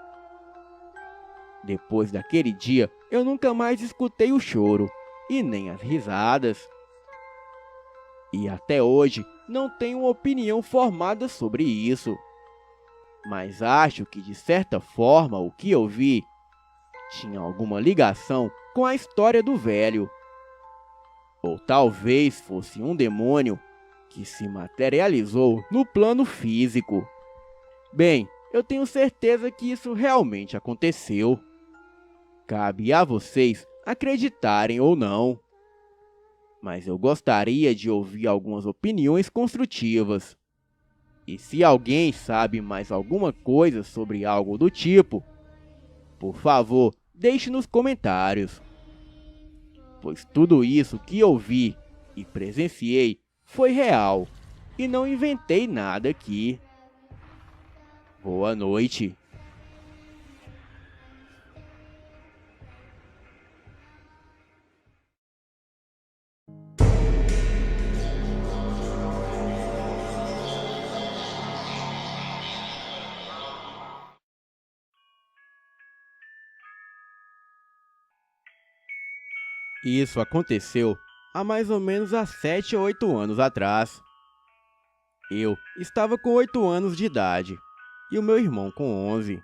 Depois daquele dia, eu nunca mais escutei o choro e nem as risadas. E até hoje não tenho uma opinião formada sobre isso. Mas acho que de certa forma o que eu vi tinha alguma ligação com a história do velho. Ou talvez fosse um demônio que se materializou no plano físico. Bem, eu tenho certeza que isso realmente aconteceu. Cabe a vocês acreditarem ou não. Mas eu gostaria de ouvir algumas opiniões construtivas. E se alguém sabe mais alguma coisa sobre algo do tipo, por favor, deixe nos comentários. Pois tudo isso que eu vi e presenciei foi real e não inventei nada aqui. Boa noite. Isso aconteceu há mais ou menos há 7 ou 8 anos atrás. Eu estava com 8 anos de idade e o meu irmão com 11.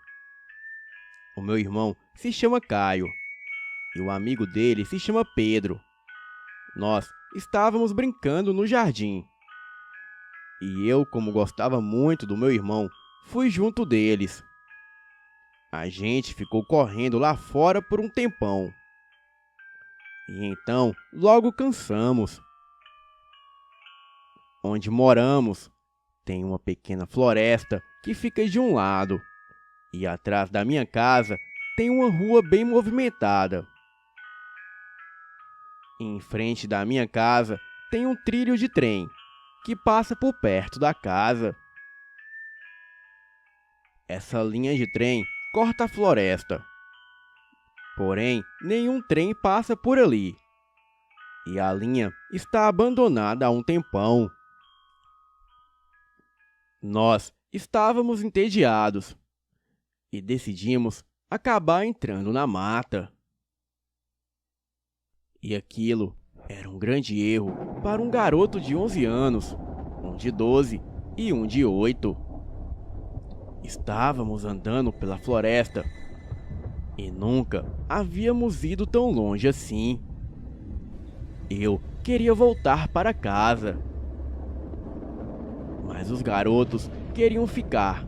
O meu irmão se chama Caio e o amigo dele se chama Pedro. Nós estávamos brincando no jardim e eu, como gostava muito do meu irmão, fui junto deles. A gente ficou correndo lá fora por um tempão. E então, logo cansamos. Onde moramos, tem uma pequena floresta que fica de um lado. E atrás da minha casa tem uma rua bem movimentada. E em frente da minha casa tem um trilho de trem que passa por perto da casa. Essa linha de trem corta a floresta. Porém, nenhum trem passa por ali. E a linha está abandonada há um tempão. Nós estávamos entediados e decidimos acabar entrando na mata. E aquilo era um grande erro para um garoto de 11 anos, um de 12 e um de 8. Estávamos andando pela floresta e nunca havíamos ido tão longe assim. Eu queria voltar para casa, mas os garotos queriam ficar.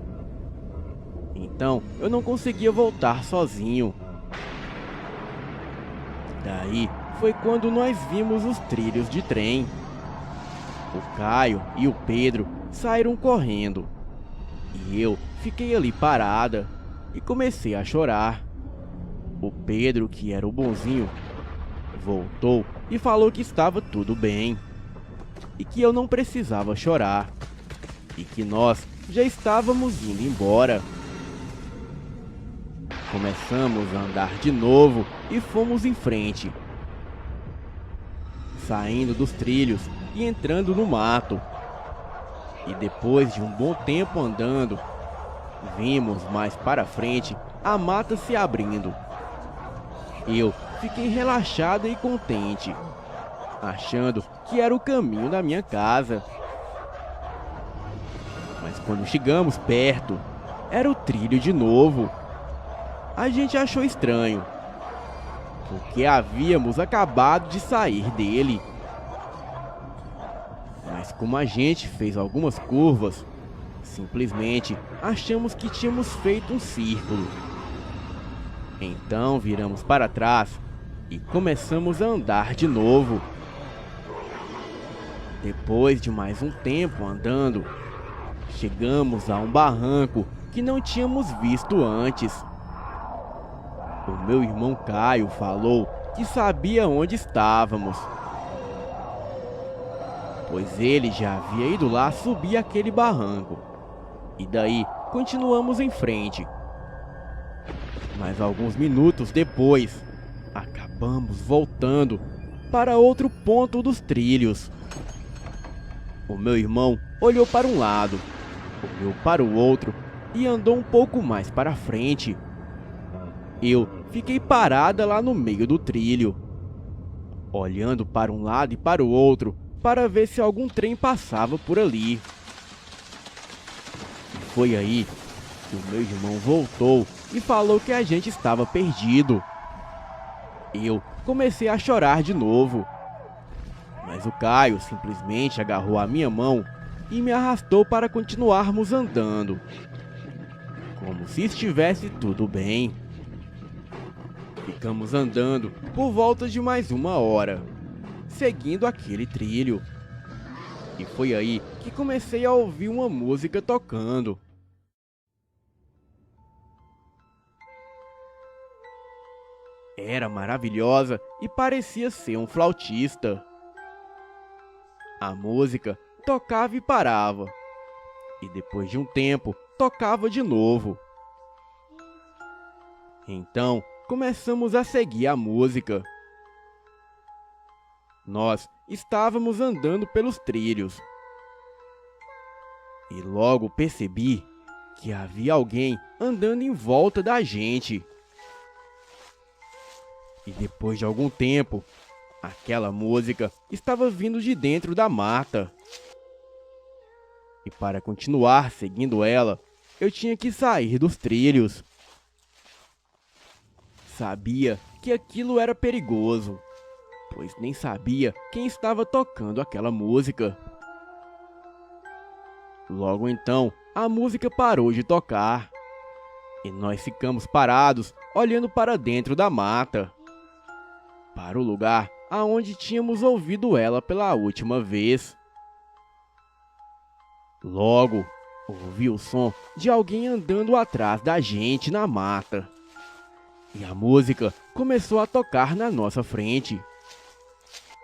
Então eu não conseguia voltar sozinho. Daí foi quando nós vimos os trilhos de trem. O Caio e o Pedro saíram correndo e eu fiquei ali parada e comecei a chorar. O Pedro, que era o bonzinho, voltou e falou que estava tudo bem e que eu não precisava chorar e que nós já estávamos indo embora. Começamos a andar de novo e fomos em frente, saindo dos trilhos e entrando no mato. E depois de um bom tempo andando, vimos mais para frente a mata se abrindo. Eu fiquei relaxada e contente, achando que era o caminho da minha casa. Mas quando chegamos perto, era o trilho de novo. A gente achou estranho, porque havíamos acabado de sair dele. Mas como a gente fez algumas curvas, simplesmente achamos que tínhamos feito um círculo. Então viramos para trás e começamos a andar de novo. Depois de mais um tempo andando, chegamos a um barranco que não tínhamos visto antes. O meu irmão Caio falou que sabia onde estávamos, pois ele já havia ido lá subir aquele barranco. E daí continuamos em frente. Mas alguns minutos depois, acabamos voltando para outro ponto dos trilhos. O meu irmão olhou para um lado, olhou para o outro e andou um pouco mais para frente. Eu fiquei parada lá no meio do trilho, olhando para um lado e para o outro, para ver se algum trem passava por ali. E foi aí que o meu irmão voltou e falou que a gente estava perdido. Eu comecei a chorar de novo, mas o Caio simplesmente agarrou a minha mão e me arrastou para continuarmos andando, como se estivesse tudo bem. Ficamos andando por volta de mais 1 hora, seguindo aquele trilho. E foi aí que comecei a ouvir uma música tocando. Era maravilhosa e parecia ser um flautista. A música tocava e parava, e depois de um tempo tocava de novo. Então começamos a seguir a música. Nós estávamos andando pelos trilhos e logo percebi que havia alguém andando em volta da gente. E depois de algum tempo, aquela música estava vindo de dentro da mata. E para continuar seguindo ela, eu tinha que sair dos trilhos. Sabia que aquilo era perigoso, pois nem sabia quem estava tocando aquela música. Logo então, a música parou de tocar e nós ficamos parados, olhando para dentro da mata, para o lugar aonde tínhamos ouvido ela pela última vez. Logo, ouvi o som de alguém andando atrás da gente na mata. E a música começou a tocar na nossa frente,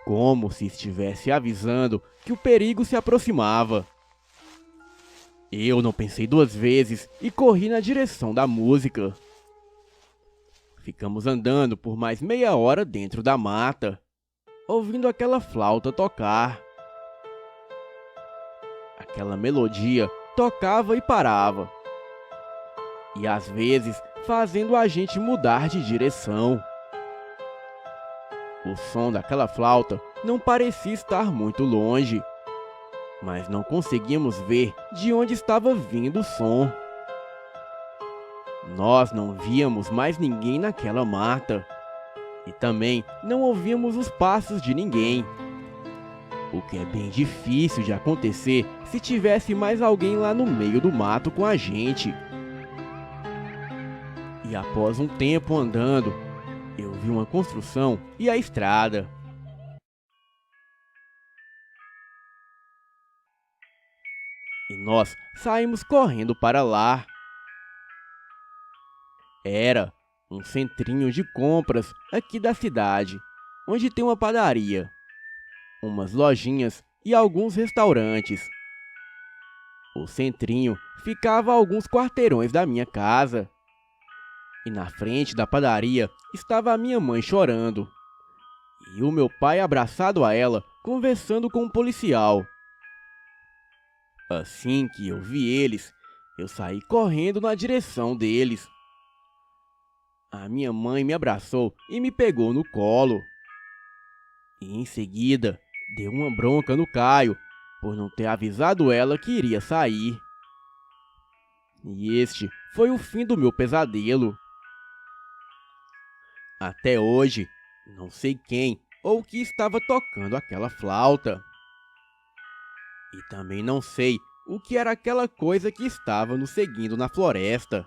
como se estivesse avisando que o perigo se aproximava. Eu não pensei 2 vezes e corri na direção da música. Ficamos andando por mais meia hora dentro da mata, ouvindo aquela flauta tocar. Aquela melodia tocava e parava, e às vezes fazendo a gente mudar de direção. O som daquela flauta não parecia estar muito longe, mas não conseguíamos ver de onde estava vindo o som. Nós não víamos mais ninguém naquela mata, e também não ouvíamos os passos de ninguém, o que é bem difícil de acontecer se tivesse mais alguém lá no meio do mato com a gente. E após um tempo andando, eu vi uma construção e a estrada. E nós saímos correndo para lá. Era um centrinho de compras aqui da cidade, onde tem uma padaria, umas lojinhas e alguns restaurantes. O centrinho ficava a alguns quarteirões da minha casa. E na frente da padaria estava a minha mãe chorando, e o meu pai abraçado a ela, conversando com um policial. Assim que eu vi eles, eu saí correndo na direção deles. A minha mãe me abraçou e me pegou no colo. E em seguida, deu uma bronca no Caio, por não ter avisado ela que iria sair. E este foi o fim do meu pesadelo. Até hoje, não sei quem ou o que estava tocando aquela flauta. E também não sei o que era aquela coisa que estava nos seguindo na floresta.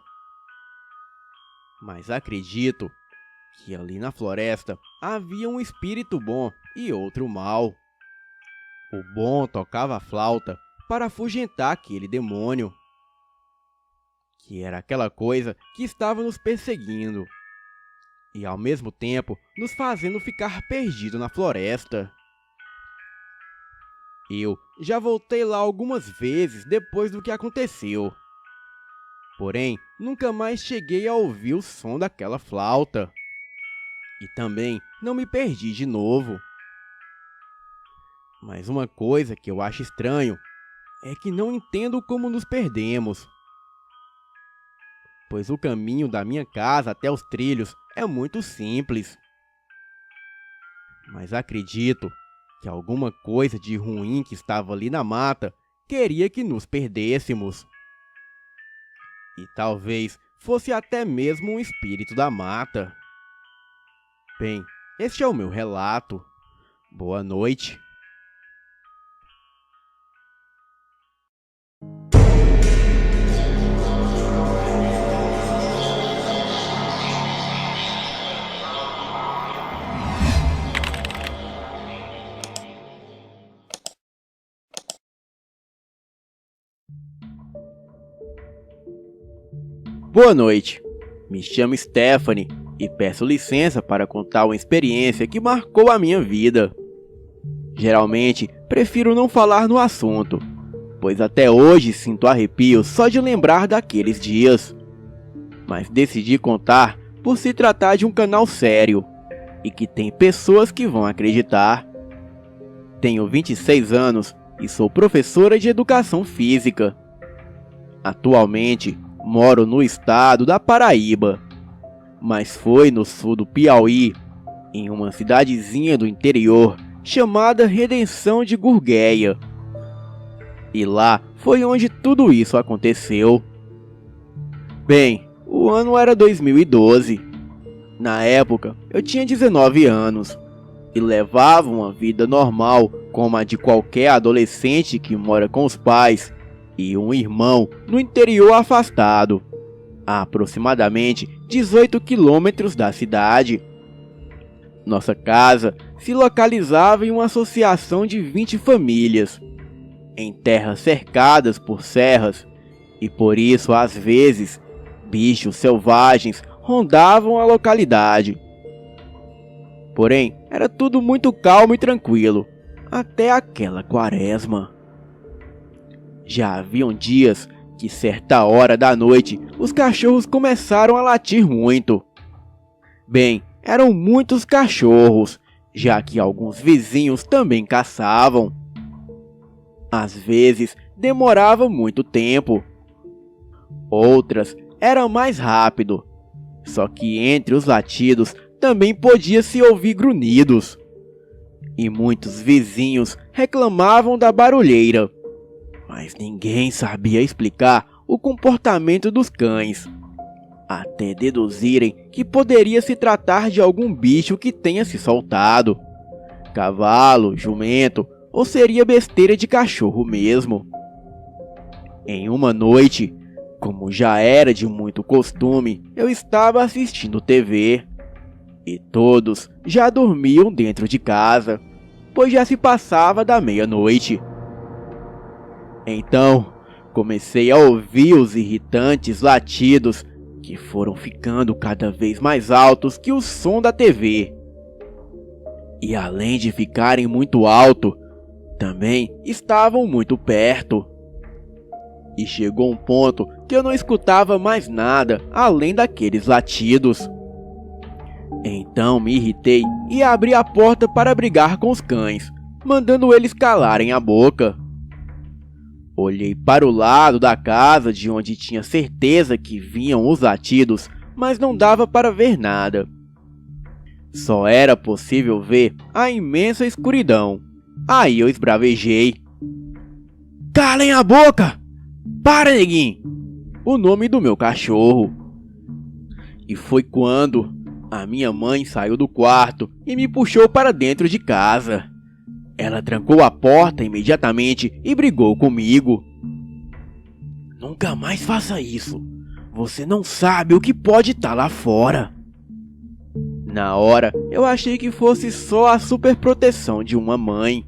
Mas acredito que ali na floresta havia um espírito bom e outro mau. O bom tocava a flauta para afugentar aquele demônio, que era aquela coisa que estava nos perseguindo, e ao mesmo tempo nos fazendo ficar perdido na floresta. Eu já voltei lá algumas vezes depois do que aconteceu, porém nunca mais cheguei a ouvir o som daquela flauta, e também não me perdi de novo. Mas uma coisa que eu acho estranho é que não entendo como nos perdemos. pois o caminho da minha casa até os trilhos é muito simples. Mas acredito que alguma coisa de ruim que estava ali na mata queria que nos perdêssemos. E talvez fosse até mesmo um espírito da mata. Bem, este é o meu relato. Boa noite. Boa noite. Me chamo Stephanie e peço licença para contar uma experiência que marcou a minha vida. Geralmente, prefiro não falar no assunto, pois até hoje sinto arrepios só de lembrar daqueles dias. Mas decidi contar por se tratar de um canal sério e que tem pessoas que vão acreditar. Tenho 26 anos e sou professora de educação física. Atualmente, moro no estado da Paraíba, mas foi no sul do Piauí, em uma cidadezinha do interior chamada Redenção de Gurgueia. E lá foi onde tudo isso aconteceu. Bem, o ano era 2012. Na época, eu tinha 19 anos e levava uma vida normal como a de qualquer adolescente que mora com os pais e um irmão no interior afastado, a aproximadamente 18 quilômetros da cidade. Nossa casa se localizava em uma associação de 20 famílias, em terras cercadas por serras, e por isso, às vezes, bichos selvagens rondavam a localidade. Porém, era tudo muito calmo e tranquilo, até aquela quaresma. Já haviam dias que, certa hora da noite, os cachorros começaram a latir muito. Bem, eram muitos cachorros, já que alguns vizinhos também caçavam. Às vezes, demorava muito tempo. Outras eram mais rápido, só que entre os latidos também podia-se ouvir grunhidos. E muitos vizinhos reclamavam da barulheira, mas ninguém sabia explicar o comportamento dos cães, até deduzirem que poderia se tratar de algum bicho que tenha se soltado, cavalo, jumento, ou seria besteira de cachorro mesmo. Em uma noite, como já era de muito costume, eu estava assistindo TV, e todos já dormiam dentro de casa, pois já se passava da meia-noite. Então, comecei a ouvir os irritantes latidos que foram ficando cada vez mais altos que o som da TV. E além de ficarem muito alto, também estavam muito perto. E chegou um ponto que eu não escutava mais nada além daqueles latidos. Então me irritei e abri a porta para brigar com os cães, mandando eles calarem a boca. Olhei para o lado da casa de onde tinha certeza que vinham os latidos, mas não dava para ver nada. Só era possível ver a imensa escuridão. Aí eu esbravejei: "Calem a boca! Para, neguinho!" O nome do meu cachorro. E foi quando a minha mãe saiu do quarto e me puxou para dentro de casa. Ela trancou a porta imediatamente e brigou comigo. "Nunca mais faça isso. Você não sabe o que pode estar lá fora." Na hora, eu achei que fosse só a superproteção de uma mãe.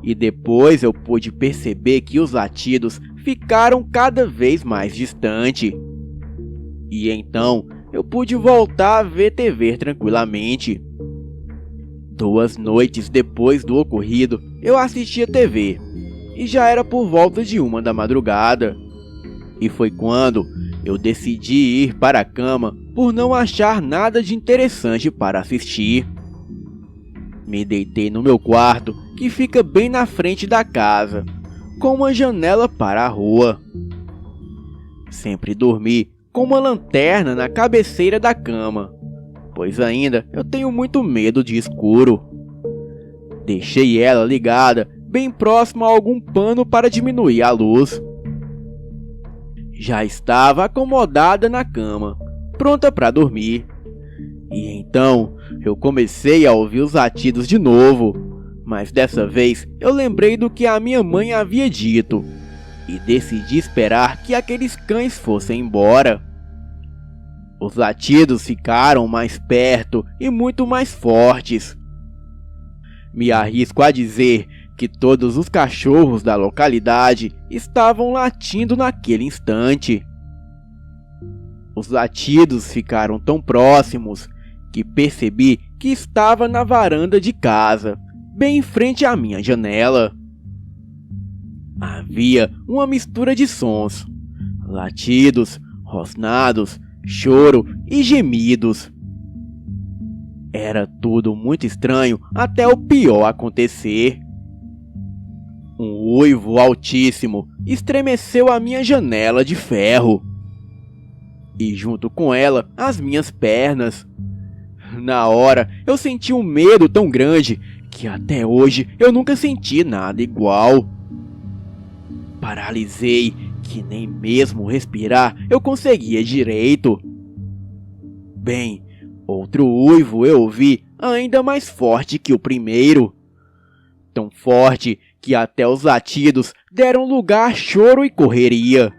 E depois eu pude perceber que os latidos ficaram cada vez mais distantes. E então eu pude voltar a ver TV tranquilamente. 2 noites depois do ocorrido, eu assistia TV, e já era por volta de 1 da madrugada. E foi quando eu decidi ir para a cama por não achar nada de interessante para assistir. Me deitei no meu quarto, que fica bem na frente da casa, com uma janela para a rua. Sempre dormi com uma lanterna na cabeceira da cama, pois ainda eu tenho muito medo de escuro. Deixei ela ligada bem próximo a algum pano para diminuir a luz. Já estava acomodada na cama, pronta para dormir. E então eu comecei a ouvir os latidos de novo, mas dessa vez eu lembrei do que a minha mãe havia dito e decidi esperar que aqueles cães fossem embora. Os latidos ficaram mais perto e muito mais fortes. Me arrisco a dizer que todos os cachorros da localidade estavam latindo naquele instante. Os latidos ficaram tão próximos que percebi que estava na varanda de casa, bem em frente à minha janela. Havia uma mistura de sons: latidos, rosnados, choro e gemidos. Era tudo muito estranho até o pior acontecer. Um uivo altíssimo estremeceu a minha janela de ferro. E junto com ela, as minhas pernas. Na hora, eu senti um medo tão grande que até hoje eu nunca senti nada igual. Paralisei, que nem mesmo respirar eu conseguia direito. Bem, outro uivo eu ouvi ainda mais forte que o primeiro. Tão forte que até os latidos deram lugar a choro e correria.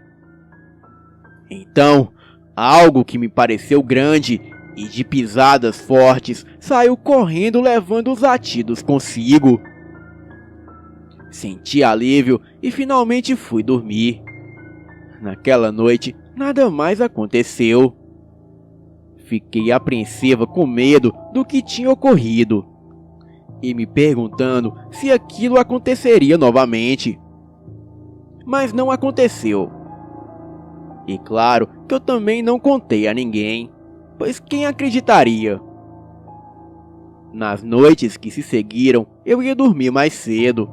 Então, algo que me pareceu grande e de pisadas fortes saiu correndo levando os latidos consigo. Senti alívio e finalmente fui dormir. Naquela noite, nada mais aconteceu. Fiquei apreensiva com medo do que tinha ocorrido e me perguntando se aquilo aconteceria novamente. Mas não aconteceu. E claro que eu também não contei a ninguém, pois quem acreditaria? Nas noites que se seguiram, eu ia dormir mais cedo,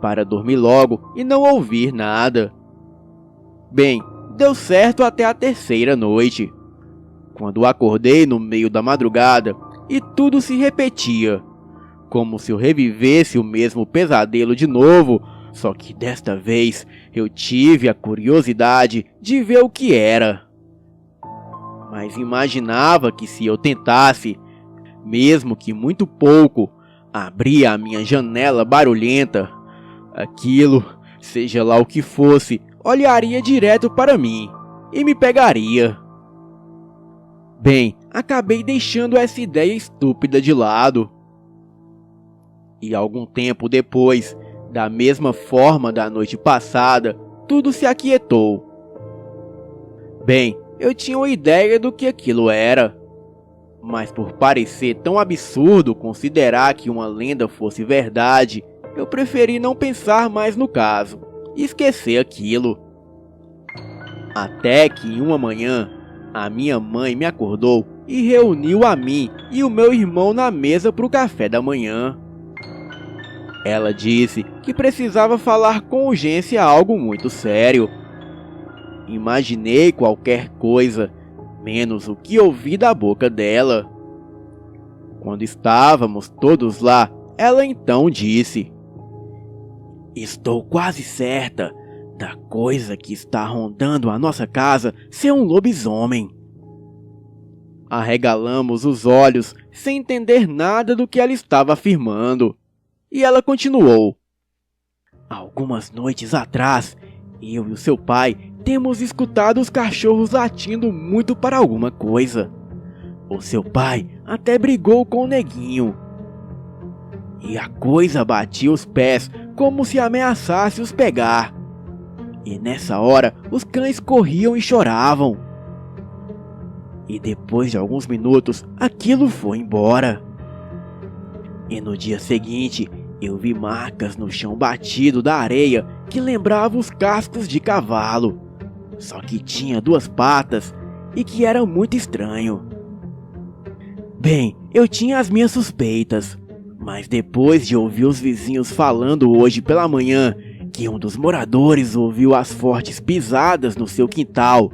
para dormir logo e não ouvir nada. Bem, deu certo até a terceira noite, quando acordei no meio da madrugada e tudo se repetia, como se eu revivesse o mesmo pesadelo de novo, só que desta vez eu tive a curiosidade de ver o que era. Mas imaginava que se eu tentasse, mesmo que muito pouco, abrir a minha janela barulhenta, aquilo, seja lá o que fosse, olharia direto para mim e me pegaria. Bem, acabei deixando essa ideia estúpida de lado. E algum tempo depois, da mesma forma da noite passada, tudo se aquietou. Bem, eu tinha uma ideia do que aquilo era, mas por parecer tão absurdo considerar que uma lenda fosse verdade, eu preferi não pensar mais no caso e esquecer aquilo. Até que em uma manhã, a minha mãe me acordou e reuniu a mim e o meu irmão na mesa para o café da manhã. Ela disse que precisava falar com urgência algo muito sério. Imaginei qualquer coisa, menos o que ouvi da boca dela. Quando estávamos todos lá, ela então disse: "Estou quase certa da coisa que está rondando a nossa casa ser um lobisomem." Arregalamos os olhos sem entender nada do que ela estava afirmando. E ela continuou: "Algumas noites atrás, eu e o seu pai temos escutado os cachorros latindo muito para alguma coisa. O seu pai até brigou com o neguinho. E a coisa batia os pés como se ameaçasse os pegar. E nessa hora os cães corriam e choravam. E depois de alguns minutos aquilo foi embora. E no dia seguinte eu vi marcas no chão batido da areia que lembravam os cascos de cavalo, só que tinha 2 patas e que era muito estranho. Bem, eu tinha as minhas suspeitas, mas depois de ouvir os vizinhos falando hoje pela manhã que um dos moradores ouviu as fortes pisadas no seu quintal,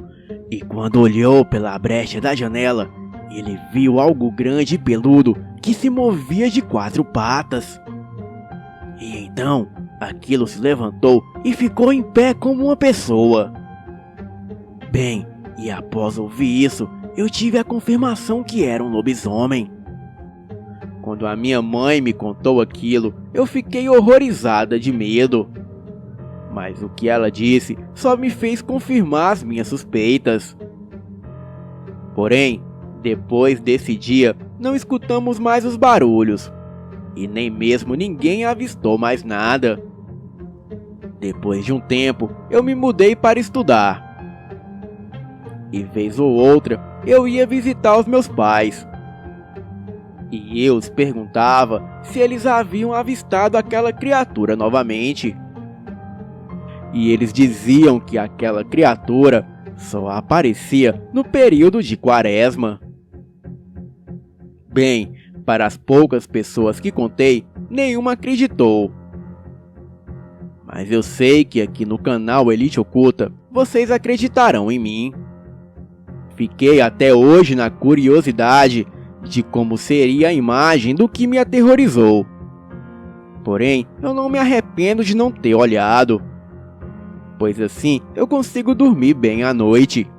E quando olhou pela brecha da janela, ele viu algo grande e peludo que se movia de 4 patas. E então, aquilo se levantou e ficou em pé como uma pessoa. Bem, e após ouvir isso, eu tive a confirmação que era um lobisomem. Quando a minha mãe me contou aquilo, eu fiquei horrorizada de medo. Mas o que ela disse só me fez confirmar as minhas suspeitas. Porém, depois desse dia, não escutamos mais os barulhos. E nem mesmo ninguém avistou mais nada. Depois de um tempo, eu me mudei para estudar. E vez ou outra, eu ia visitar os meus pais. E eu os perguntava se eles haviam avistado aquela criatura novamente. E eles diziam que aquela criatura só aparecia no período de Quaresma. Bem, para as poucas pessoas que contei, nenhuma acreditou. Mas eu sei que aqui no canal Elite Oculta, vocês acreditarão em mim. Fiquei até hoje na curiosidade de como seria a imagem do que me aterrorizou. Porém, eu não me arrependo de não ter olhado, pois assim eu consigo dormir bem à noite.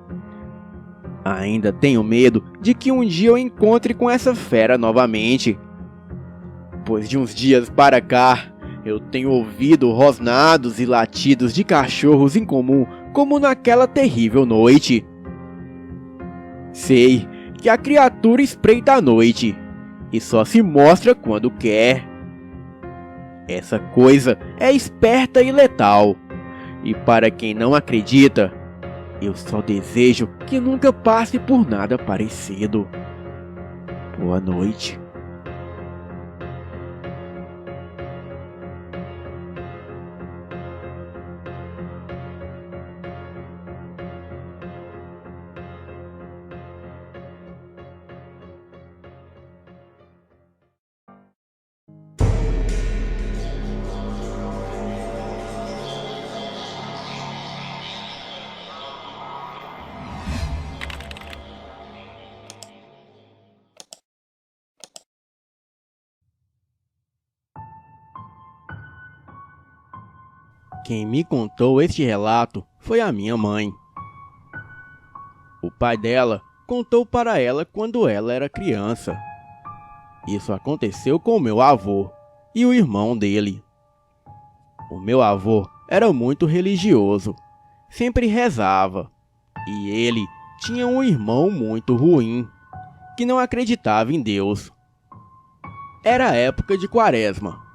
Ainda tenho medo de que um dia eu encontre com essa fera novamente, pois de uns dias para cá eu tenho ouvido rosnados e latidos de cachorros incomum como naquela terrível noite. Sei que a criatura espreita à noite e só se mostra quando quer. Essa coisa é esperta e letal, e para quem não acredita, eu só desejo que nunca passe por nada parecido. Boa noite. Quem me contou este relato foi a minha mãe. O pai dela contou para ela quando ela era criança. Isso aconteceu com o meu avô e o irmão dele. O meu avô era muito religioso, sempre rezava, e ele tinha um irmão muito ruim, que não acreditava em Deus. Era a época de Quaresma.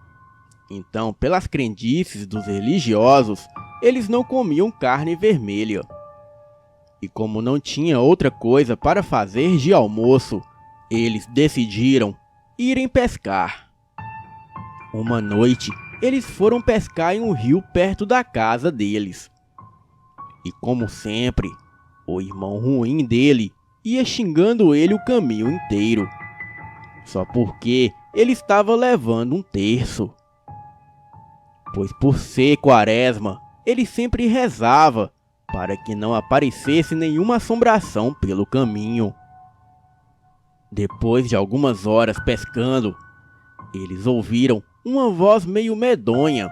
Então, pelas crendices dos religiosos, eles não comiam carne vermelha. E como não tinha outra coisa para fazer de almoço, eles decidiram irem pescar. Uma noite, eles foram pescar em um rio perto da casa deles. E como sempre, o irmão ruim dele ia xingando ele o caminho inteiro, só porque ele estava levando um terço. Pois por ser Quaresma, ele sempre rezava para que não aparecesse nenhuma assombração pelo caminho. Depois de algumas horas pescando, eles ouviram uma voz meio medonha,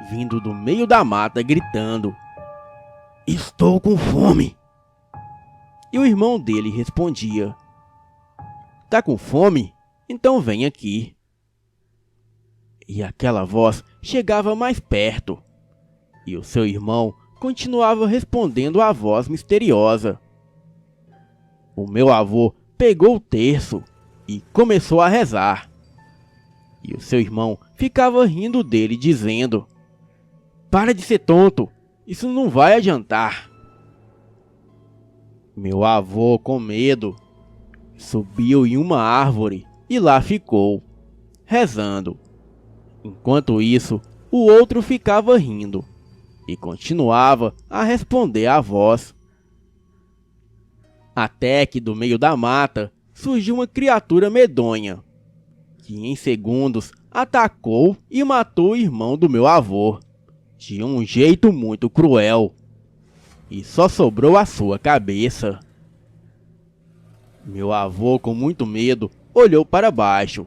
vindo do meio da mata gritando: "Estou com fome!" E o irmão dele respondia: "Tá com fome? Então vem aqui." E aquela voz chegava mais perto, e o seu irmão continuava respondendo à voz misteriosa. O meu avô pegou o terço e começou a rezar. E o seu irmão ficava rindo dele, dizendo: "Para de ser tonto, isso não vai adiantar." Meu avô, com medo, subiu em uma árvore e lá ficou, rezando. Enquanto isso, o outro ficava rindo e continuava a responder à voz. Até que do meio da mata surgiu uma criatura medonha, que em segundos atacou e matou o irmão do meu avô, de um jeito muito cruel. e só sobrou a sua cabeça. Meu avô, com muito medo, olhou para baixo,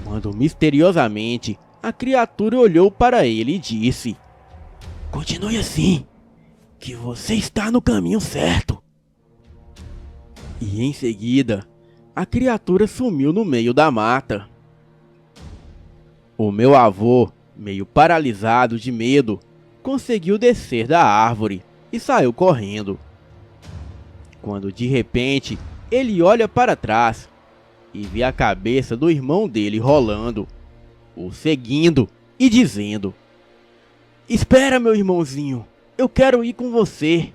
quando misteriosamente a criatura olhou para ele e disse: "Continue assim, que você está no caminho certo." E em seguida, a criatura sumiu no meio da mata. O meu avô, meio paralisado de medo, conseguiu descer da árvore e saiu correndo. Quando de repente ele olha para trás e vê a cabeça do irmão dele rolando, o seguindo e dizendo: "Espera, meu irmãozinho, eu quero ir com você."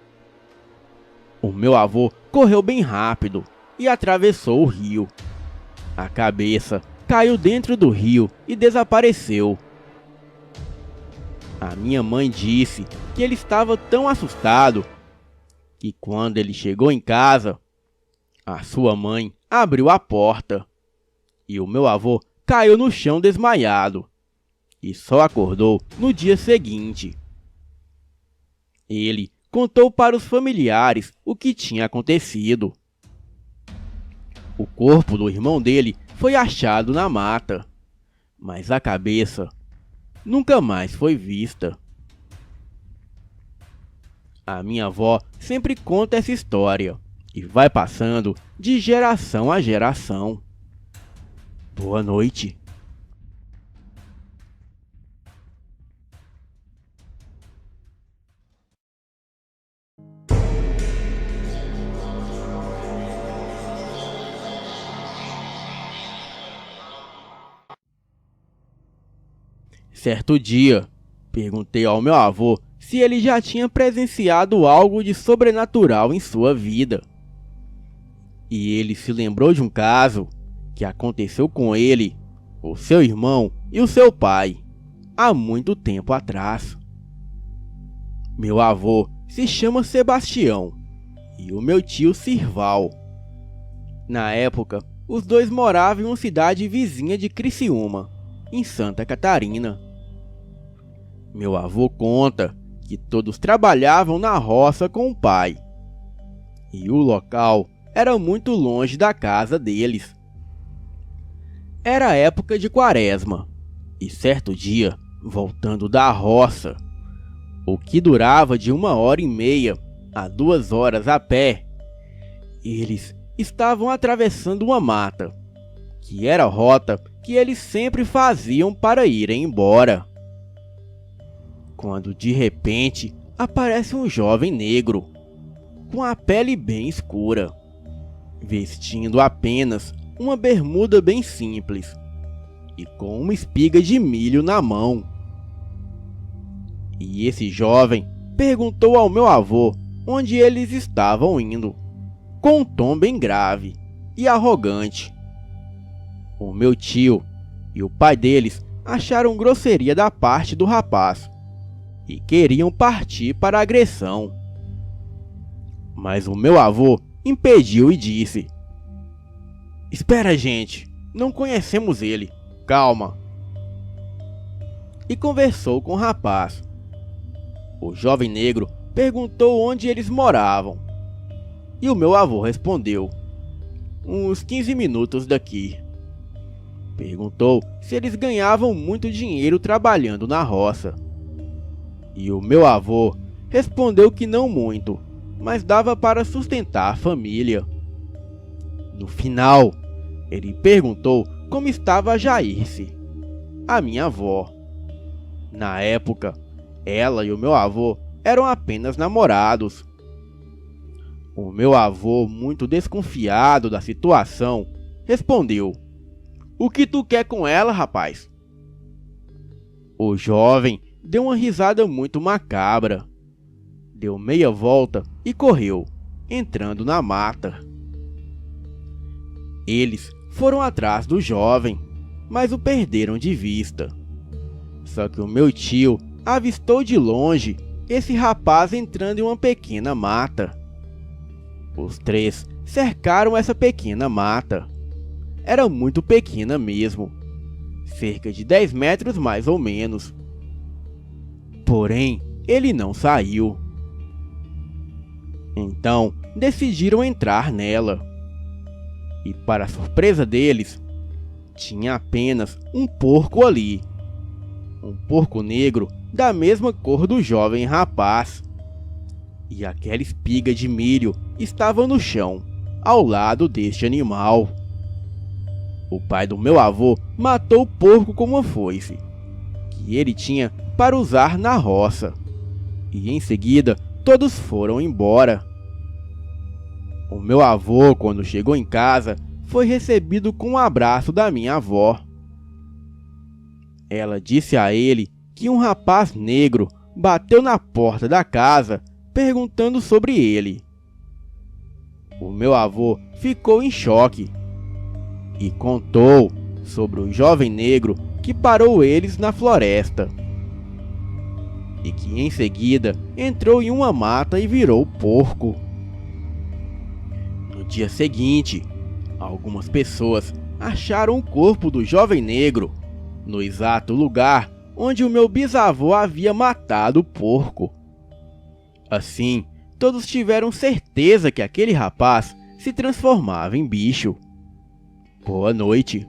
O meu avô correu bem rápido e atravessou o rio. A cabeça caiu dentro do rio e desapareceu. A minha mãe disse que ele estava tão assustado que quando ele chegou em casa, a sua mãe abriu a porta e o meu avô caiu no chão desmaiado e só acordou no dia seguinte. Ele contou para os familiares o que tinha acontecido. O corpo do irmão dele foi achado na mata, mas a cabeça nunca mais foi vista. A minha avó sempre conta essa história e vai passando de geração a geração. Boa noite. Certo dia, perguntei ao meu avô se ele já tinha presenciado algo de sobrenatural em sua vida. E ele se lembrou de um caso que aconteceu com ele, o seu irmão e o seu pai, há muito tempo atrás. Meu avô se chama Sebastião e o meu tio Sirval. Na época, os dois moravam em uma cidade vizinha de Criciúma, em Santa Catarina. Meu avô conta que todos trabalhavam na roça com o pai, e o local era muito longe da casa deles. Era época de quaresma, e certo dia, voltando da roça, o que durava de 1h30 a 2 horas a pé, eles estavam atravessando uma mata, que era a rota que eles sempre faziam para irem embora. Quando de repente aparece um jovem negro, com a pele bem escura, vestindo apenas uma bermuda bem simples e com uma espiga de milho na mão. E esse jovem perguntou ao meu avô onde eles estavam indo, com um tom bem grave e arrogante. O meu tio e o pai deles acharam grosseria da parte do rapaz e queriam partir para a agressão. Mas o meu avô impediu e disse: "Espera, gente, não conhecemos ele, calma." E conversou com o rapaz. O jovem negro perguntou onde eles moravam, e o meu avô respondeu: "Uns 15 minutos daqui." Perguntou se eles ganhavam muito dinheiro trabalhando na roça, e o meu avô respondeu que não muito, mas dava para sustentar a família. No final, ele perguntou como estava a Jairce, a minha avó. Na época, ela e o meu avô eram apenas namorados. O meu avô, muito desconfiado da situação, respondeu: "O que tu quer com ela, rapaz?" O jovem deu uma risada muito macabra, deu meia volta e correu, entrando na mata. Eles foram atrás do jovem, mas o perderam de vista. Só que o meu tio avistou de longe esse rapaz entrando em uma pequena mata. Os três cercaram essa pequena mata. Era muito pequena mesmo, cerca de 10 metros mais ou menos. Porém, ele não saiu. Então decidiram entrar nela. E para surpresa deles, tinha apenas um porco ali. Um porco negro da mesma cor do jovem rapaz. E aquela espiga de milho estava no chão, ao lado deste animal. O pai do meu avô matou o porco com uma foice, que ele tinha para usar na roça. E em seguida, todos foram embora. O meu avô, quando chegou em casa, foi recebido com um abraço da minha avó. Ela disse a ele que um rapaz negro bateu na porta da casa perguntando sobre ele. O meu avô ficou em choque e contou sobre o jovem negro que parou eles na floresta e que em seguida entrou em uma mata e virou porco. No dia seguinte, algumas pessoas acharam o corpo do jovem negro no exato lugar onde o meu bisavô havia matado o porco. Assim, todos tiveram certeza que aquele rapaz se transformava em bicho. Boa noite.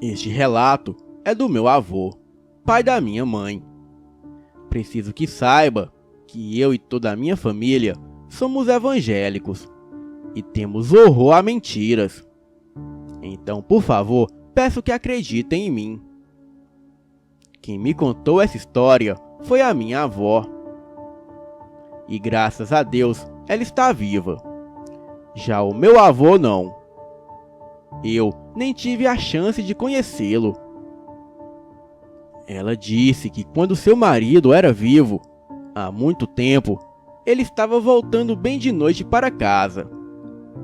Este relato é do meu avô, pai da minha mãe. Preciso que saiba que eu e toda a minha família somos evangélicos e temos horror a mentiras. Então, por favor, peço que acreditem em mim. Quem me contou essa história foi a minha avó. E graças a Deus, ela está viva. Já o meu avô não. Eu nem tive a chance de conhecê-lo. Ela disse que quando seu marido era vivo, há muito tempo, ele estava voltando bem de noite para casa.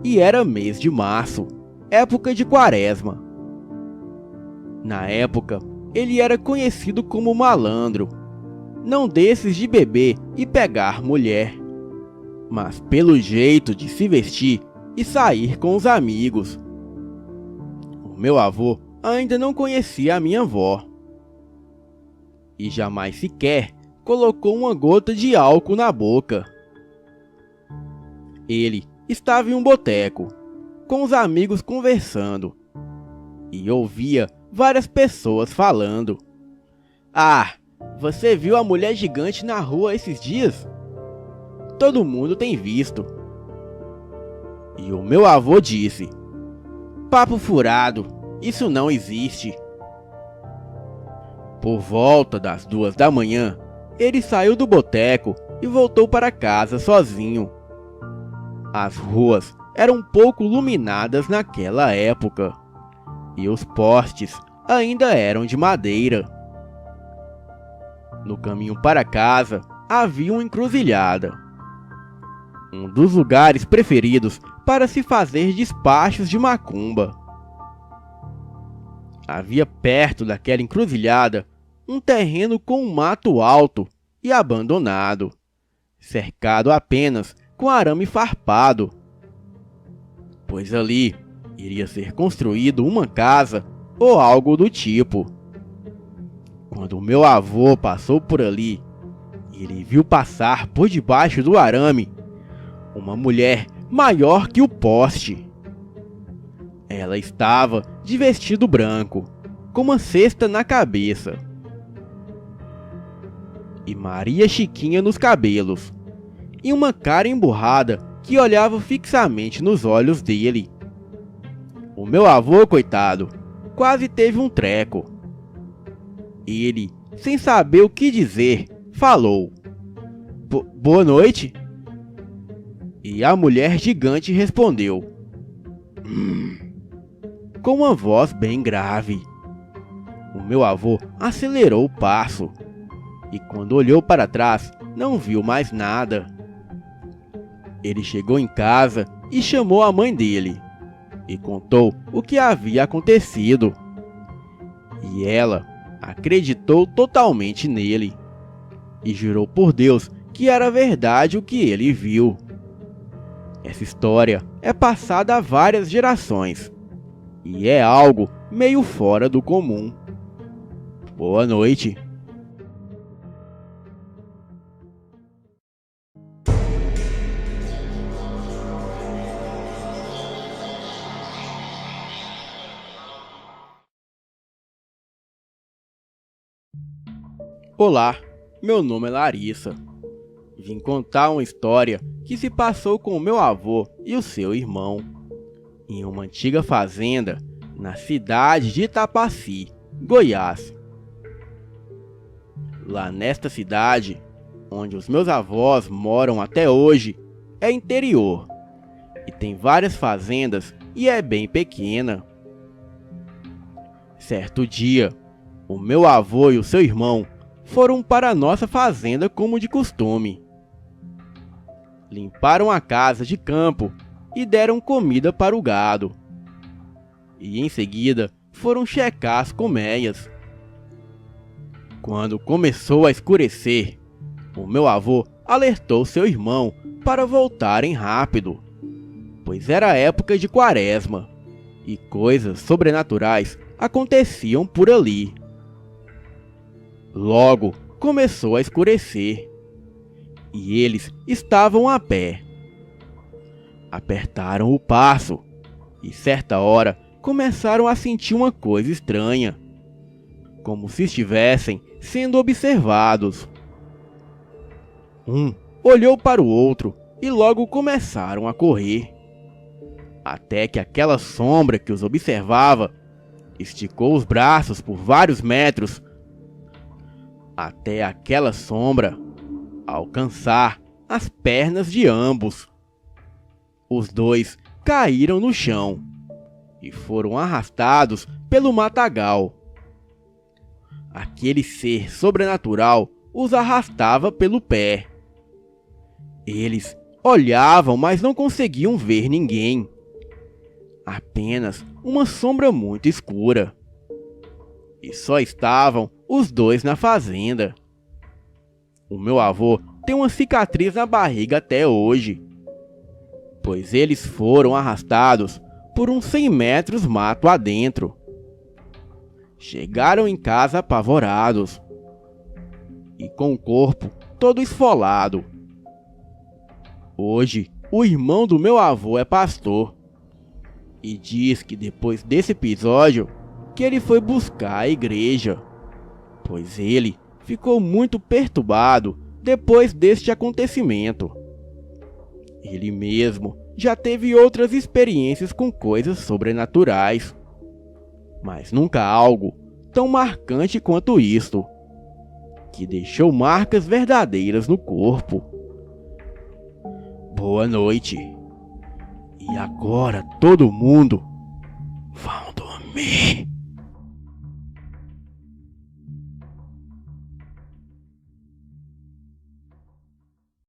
E era mês de março, época de quaresma. Na época, ele era conhecido como malandro, não desses de beber e pegar mulher, mas pelo jeito de se vestir e sair com os amigos. O meu avô ainda não conhecia a minha avó. E jamais sequer colocou uma gota de álcool na boca. Ele estava em um boteco, com os amigos conversando, e ouvia várias pessoas falando. Ah, você viu a mulher gigante na rua esses dias? Todo mundo tem visto. E o meu avô disse: papo furado, isso não existe. Por volta das 2 da manhã, ele saiu do boteco e voltou para casa sozinho. As ruas eram pouco iluminadas naquela época, e os postes ainda eram de madeira. No caminho para casa havia uma encruzilhada, um dos lugares preferidos para se fazer despachos de macumba. Havia perto daquela encruzilhada um terreno com um mato alto e abandonado, cercado apenas com arame farpado, pois ali iria ser construído uma casa ou algo do tipo. Quando o meu avô passou por ali, ele viu passar por debaixo do arame uma mulher maior que o poste. Ela estava de vestido branco, com uma cesta na cabeça e Maria Chiquinha nos cabelos, e uma cara emburrada que olhava fixamente nos olhos dele. O meu avô, coitado, quase teve um treco. Ele, sem saber o que dizer, falou: Boa noite. E a mulher gigante respondeu, com uma voz bem grave. O meu avô acelerou o passo e quando olhou para trás, não viu mais nada. Ele chegou em casa e chamou a mãe dele e contou o que havia acontecido. E ela acreditou totalmente nele e jurou por Deus que era verdade o que ele viu. Essa história é passada há várias gerações e é algo meio fora do comum. Boa noite. Olá, meu nome é Larissa. Vim contar uma história que se passou com o meu avô e o seu irmão, em uma antiga fazenda na cidade de Itapaci, Goiás. Lá nesta cidade, onde os meus avós moram até hoje, é interior e tem várias fazendas e é bem pequena. Certo dia, o meu avô e o seu irmão foram para a nossa fazenda como de costume. Limparam a casa de campo e deram comida para o gado. E em seguida foram checar as colmeias. Quando começou a escurecer, o meu avô alertou seu irmão para voltarem rápido, pois era época de quaresma e coisas sobrenaturais aconteciam por ali. Logo começou a escurecer e eles estavam a pé. Apertaram o passo e certa hora começaram a sentir uma coisa estranha, como se estivessem sendo observados. Um olhou para o outro e logo começaram a correr, até que aquela sombra que os observava esticou os braços por vários metros até aquela sombra alcançar as pernas de ambos. Os dois caíram no chão e foram arrastados pelo matagal. Aquele ser sobrenatural os arrastava pelo pé. Eles olhavam, mas não conseguiam ver ninguém. Apenas uma sombra muito escura. E só estavam os dois na fazenda. O meu avô tem uma cicatriz na barriga até hoje, pois eles foram arrastados por uns 100 metros mato adentro. Chegaram em casa apavorados e com o corpo todo esfolado. Hoje, o irmão do meu avô é pastor e diz que depois desse episódio que ele foi buscar a igreja, pois ele ficou muito perturbado depois deste acontecimento. Ele mesmo já teve outras experiências com coisas sobrenaturais, mas nunca algo tão marcante quanto isto, que deixou marcas verdadeiras no corpo. Boa noite. E agora todo mundo vão dormir.